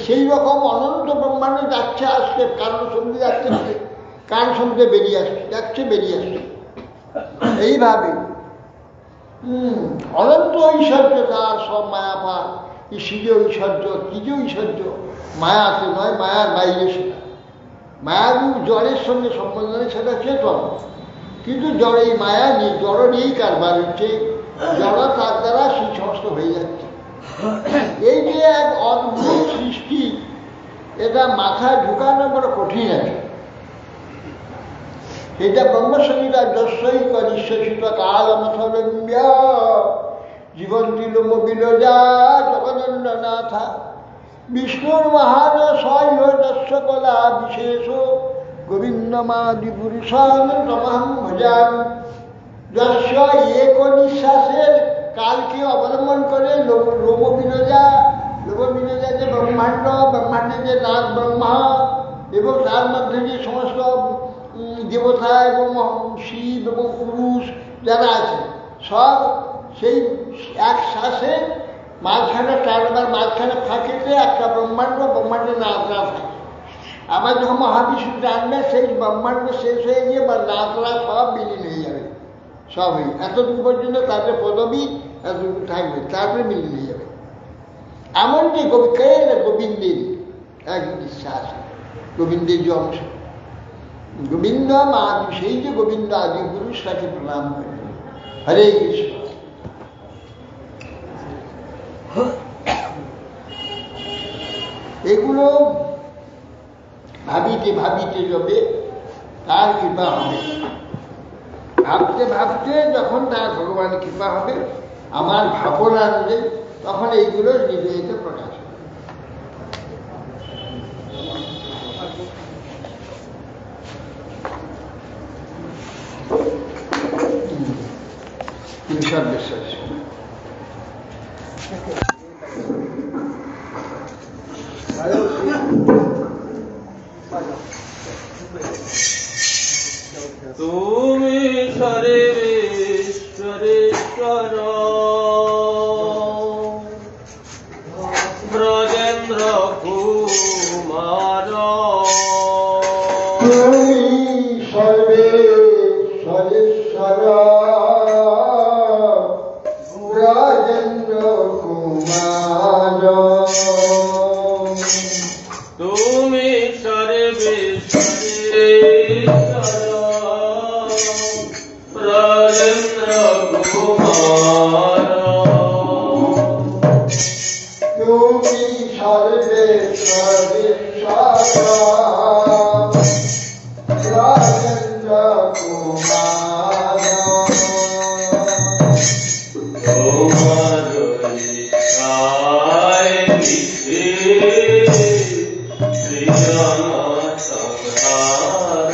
সেই রকম অনন্ত ব্রহ্মাণ্ড যাচ্ছে আসছে, কারণ সন্ধে যাচ্ছে, কান সন্ধে বেরিয়ে আসছে, যাচ্ছে বেরিয়ে আসছে, এইভাবে অনন্ত ঐশ্বর্য তার সব মায়াপা। শিরে ঐশ্বর্য, কি যে ঐশ্বর্য, মায়াতে নয়, মায়ার বাইরে সেটা। মায়ারূপ জড়ের সঙ্গে সম্বন্ধ নেই, সেটা চেতন, কিন্তু জড়, এই মায়া নেই, জড় নিয়েই কারবার হচ্ছে, জড় তার দ্বারা সেই সমস্ত হয়ে যাচ্ছে। এই যে এক অদ্ভুত সৃষ্টি, এটা মাথায় ঢুকানো বড় কঠিন আছে। এটা ব্রহ্মসংহিতা যশই করিষ্যিত কালমথরম্য জীবন্তী লোম বিলজা জগদণ্ডনাথা বিষ্ণুর মহান সহ্য কলা বিশেষ গোবিন্দমাদি পুরুষান তমহং ভজামি। যশ এক নিঃশ্বাসের কালকে অবলম্বন করে লোম বিলজা, লোম বিলজা যে ব্রহ্মাণ্ড, ব্রহ্মাণ্ডে যে নাথ ব্রহ্মা এবং তার মধ্যে যে সমস্ত দেবতা এবং শিব এবং পুরুষ যারা আছে, সব সেই এক শ্বাসে মাঝখানে টানবার, মাঝখানে ফাঁকেতে একটা ব্রহ্মাণ্ড, ব্রহ্মাণ্ডে নাথরা থাকে। আবার যখন মহাবিষ্ণু টানবে, সেই ব্রহ্মাণ্ড শেষ হয়ে গিয়ে বা নাথরা সব বিলীন হয়ে যাবে, সব হয়ে এতটুকু পর্যন্ত তাদের পদবী এতটুকু থাকবে, তারপরে বিলীন হয়ে যাবে। এমনকি গোবিন্দের এক বিশ্বাস, গোবিন্দের যে অংশ, গোবিন্দ আদি, সেই যে গোবিন্দ আদি পুরুষ তাকে প্রণাম করে। হরে কৃষ্ণ। এগুলো ভাবিতে ভাবিতে যাবে তার কৃপা হবে, ভাবতে ভাবতে যখন তার ভগবান কৃপা হবে আমার ভাবনা অনুযায়ী, তখন এইগুলো হৃদয়তে প্রকাশ হবে। ঈশ্বর বিশ্বাস তুমি সর্বেশ্বরেশ্বর ব্রজেন্দ্র কুমার, তুমি সর্বেশ্বরেশ্বর ব্রজেন্দ্র কুমার, তুমি সর্বেশ্বরেশ্বর ব্রজেন্দ্র কুমার, তুমি সর্বেশ্বরেশ্বর ব্রজেন্দ্র কুমার, তোমার ইচ্ছায় মিশে সৃজন সংহার,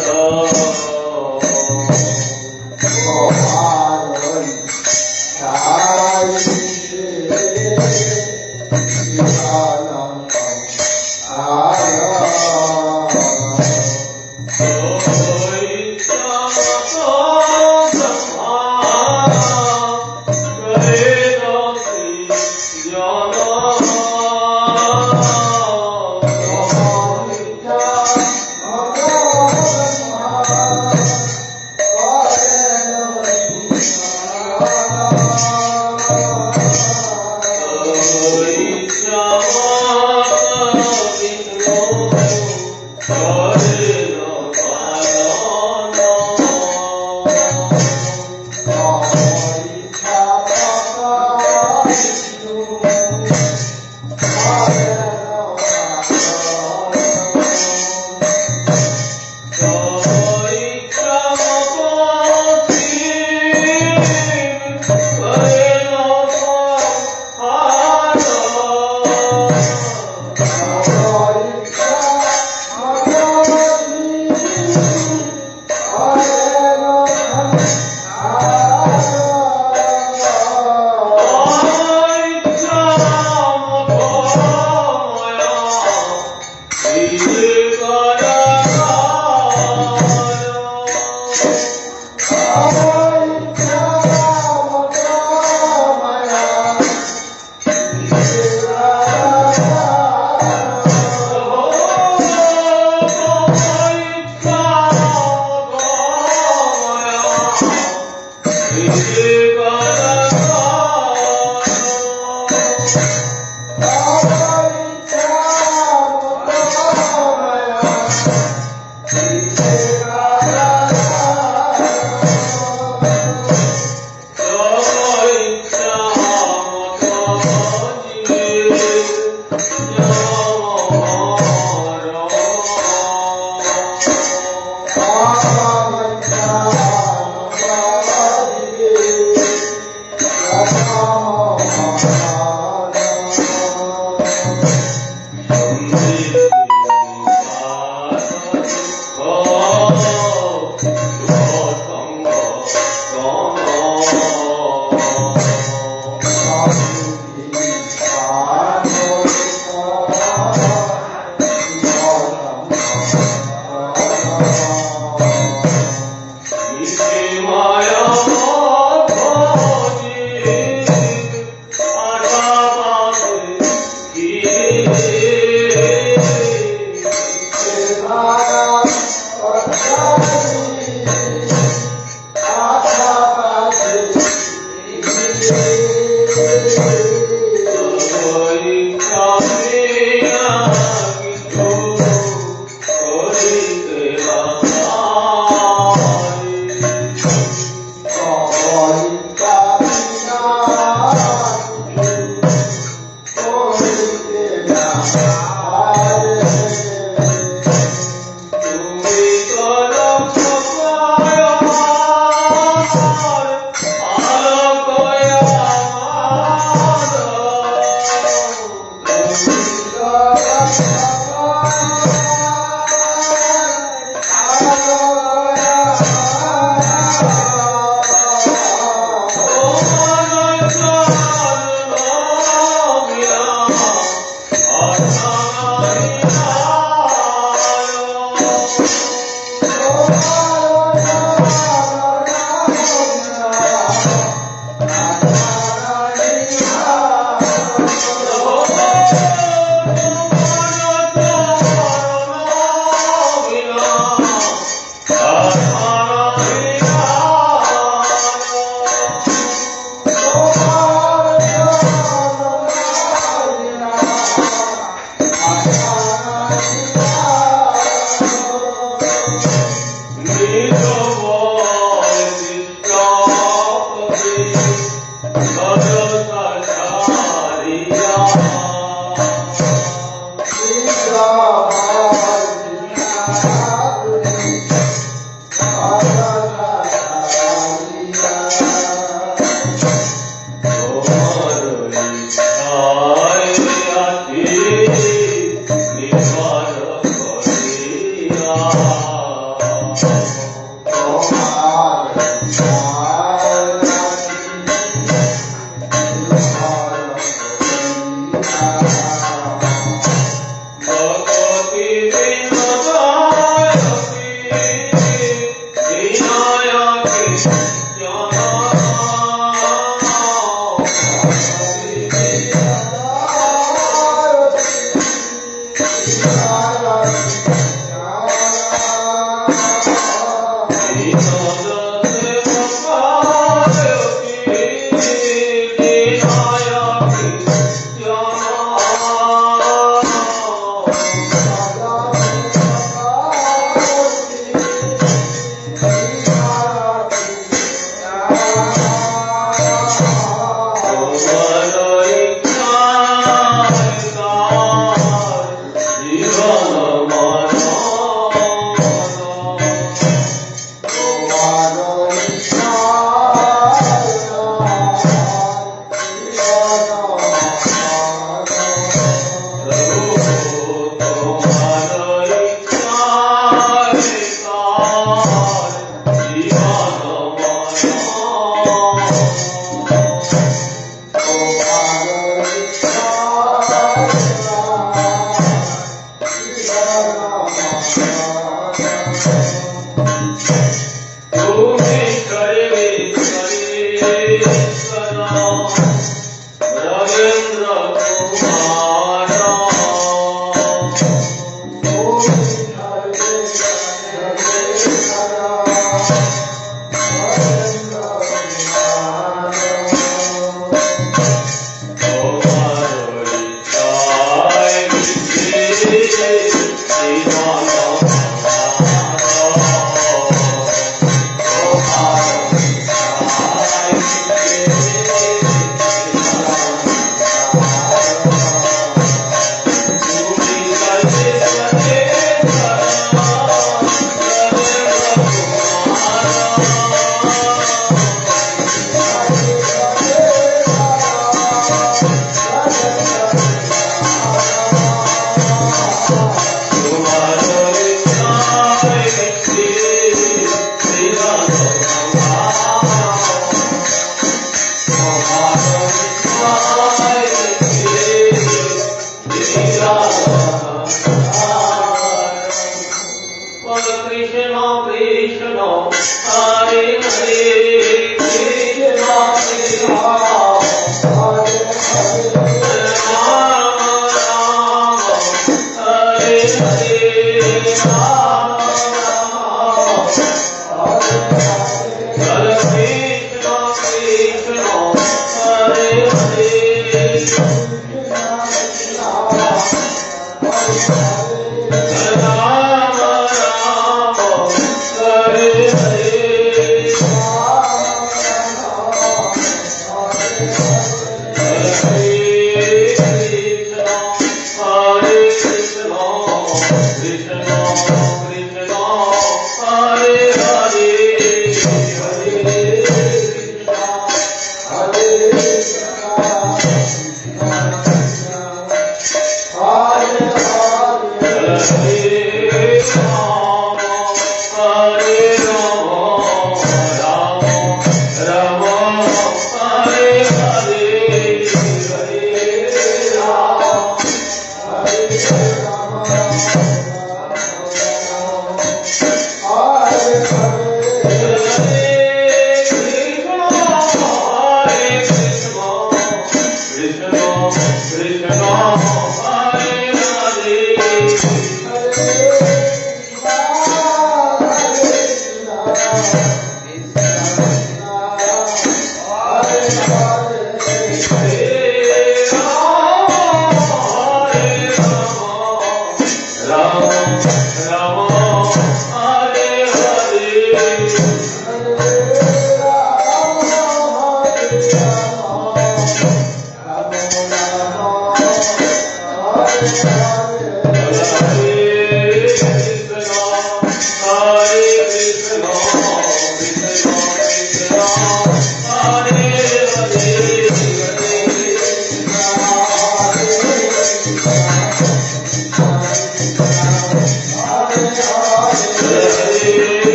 Hare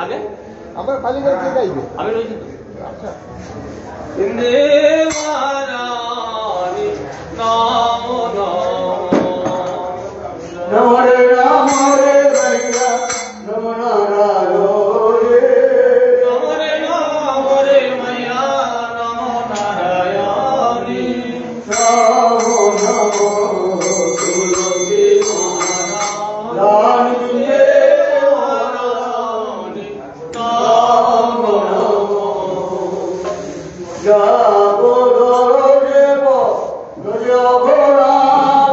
আগে আমার পালি গাইতে গাইবে আমি রয়েছি তো আচ্ছা দেবারানি নাম নাম নমরে নমরে মায়া নম নারায়ণী তুলসী মহারানী দেবারানি নাম নাম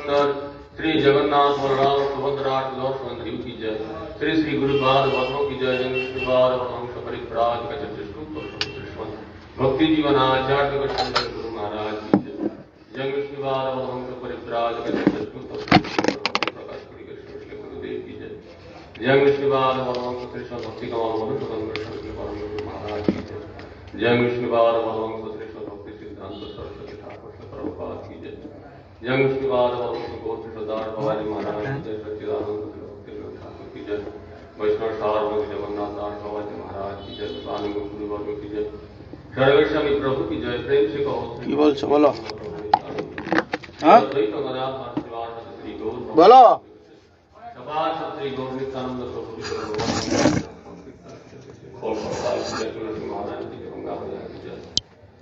सुंदर श्री जगन्नाथ बलराम सुभद्रा सुदर्शन देव की जय। श्री श्री गुरुपाद भगवों की जय। जय श्रीपाद वंश परिव्राज का भक्ति जीवन आचार्य शंकर गुरु महाराज की जय। जय श्रीपाद वंश परिव्राज का गुरुदेव की जय। जय श्रीपाद वंश कृष्ण भक्ति कमाल मधुसूदन महाराज की जय। जय श्रीपाद वंश कृष्ण भक्ति सिद्धांत सरस्वती ठाकुर प्रभुपाद की जय। जय श्रीपाद वंश गोत्र सरदार भवानी महाराज की जय। सच्चिदानंद भक्ति ठाकुर की जय। वैष्णव सार्वभौम जगन्नाथ दास भवानी महाराज की जय। स्वामी गुरुवर्ग की जय। सर्वेश्वरी प्रभु की जय। प्रेम से कहो কি বলছো বলো হ্যাঁ বলো श्री गौर नित्यानंद प्रभु की जय।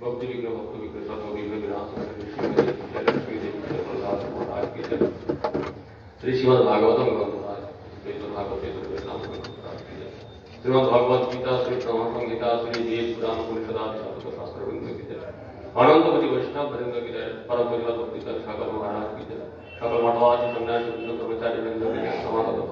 भक्ति विग्रह भक्त विग्रह सर्व विग्रह विनाश श्री श्रीमद भागवतम ग्रंथराज श्रीमद भगवद गीता श्री ब्रह्म संहिता श्री वेद पुराण उपनिषद शास्त्र वृंद की जय। अनंतपति वैष्णव वृंद की जय। परम भक्ति सागर महाराज की जय। सकल मठवासी सन्यासी ब्रह्मचारी वृंद की जय। समागत